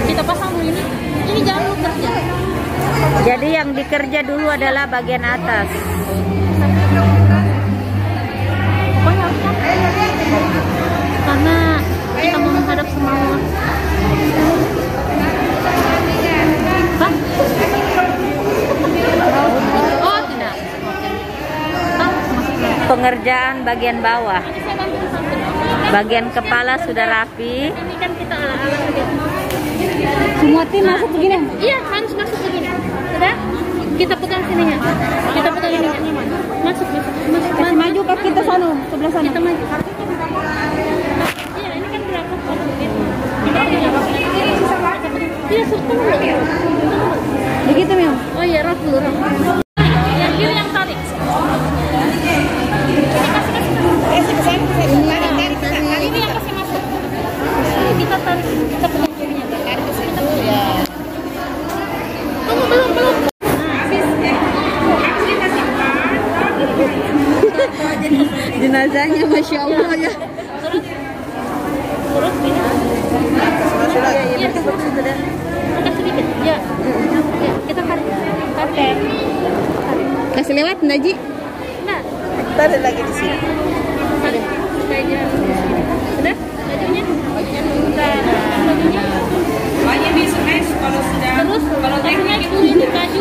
Kita pasang dulu ini. Ini jangan lu kerja. Jadi yang dikerja dulu adalah bagian atas. Pokoknya harus pakai. Karena kita mau menghadap semua. Hah? Oh, tidak. Pengerjaan bagian bawah. Ini saya bantu sampai. Bagian kepala sudah rapi. Ini kan kita ala-ala saja. Semua tim masuk begini. Iya, harus masuk begini. Sudah? Kita pegang sininya. Kita pegang ini. Masuk. Kasih maju kaki kita sana, sebelah sana. Kita maju. Iya, ini kan berapa? Iya, suruh dulu. Begitu, Mil. Oh iya, rok dulu. Yang kiri yang tarik. Ini yang kasih masuk. Ini kita tarik. Kita pegang kirinya. Tunggu, belum. Jenazahnya Masya Allah ya. Terus ini. Iya, sudah. Agak sedikit. Ya. Kita tarik. Tarik. Kasih lewat Naji. Nah, Tarik lagi di sini. tarik. Supaya dia sudah. Bajunya. Terus bajunya ini baju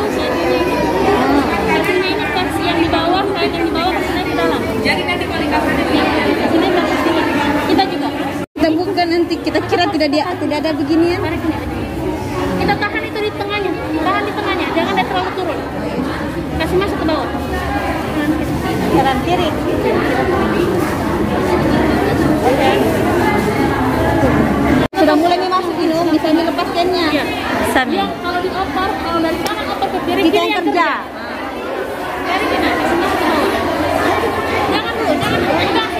bajunya ini kasih yang di bawah, kain yang di bawah kasihnya di dalam. Jadi nanti balik sini kasih sini. Kita juga. Kita bukan nanti kita kira tidak ada beginian. Tarik ini. Kita tahan itu di tengahnya. Tahan di tengahnya, jangan dia terlalu turun. Kasih masuk ke bawah. Kanan kiri. Sudah mulai nih masuk ini, bisa dilepas kainnya. Iya. Sami. Dia kalau dioper, kalau dari kanan oper ke kiri, Kita kiri yang kerja. Dari sini, kasih masuk ke bawah. Jangan dulu. Pegang.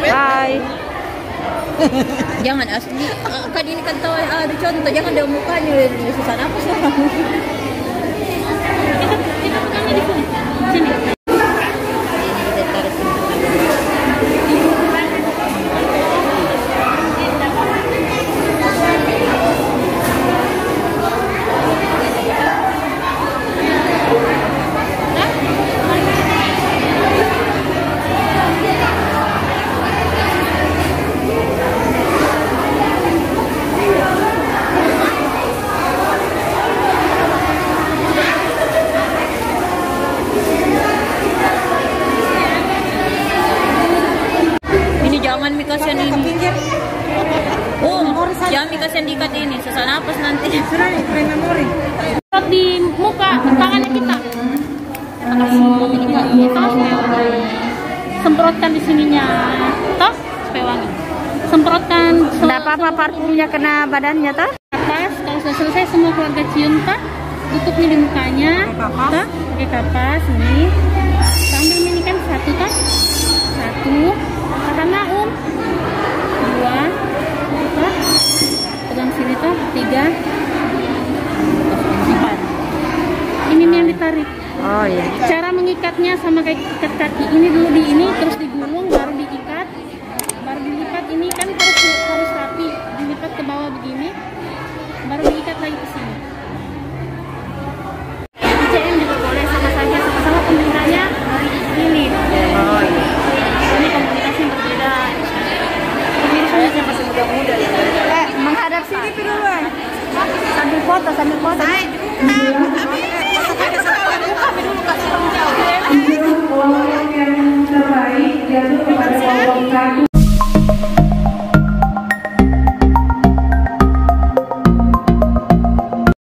Bye. Jangan asli. Kan ini kan tahu ada contoh, jangan ada mukanya susah napas orang. Kita pegangnya di sini. Sini. Jangan mi kasihan ini. Jangan mi kasihan diikat ini, susah napas nanti. Di muka tangannya kita. Kita semprotkan di sininya, toh supaya wangi. Semprotkan. Enggak apa-apa parfumnya kena badannya toh. Kapas, kalau sudah selesai semua keluarga cium toh, tutup nih di mukanya, toh, pakai kapas nih. Sambil ini kan satu toh, satu. Kata Naum 2 toh, pegang sini toh 3 4. Ini nih yang ditarik. Oh iya. Cara mengikatnya sama kayak ikat kaki, ini dulu di ini terus digulung baru diikat, baru dilipat. Ini kan harus rapi, dilipat ke bawah begini baru diikat lagi ke sini. ICM juga boleh sama saja, sama-sama pemerintahnya dari ini. Oh iya. Ini komunitas yang berbeda. Pemirsa masih muda-muda ya. Menghadap sini dulu. Sambil foto.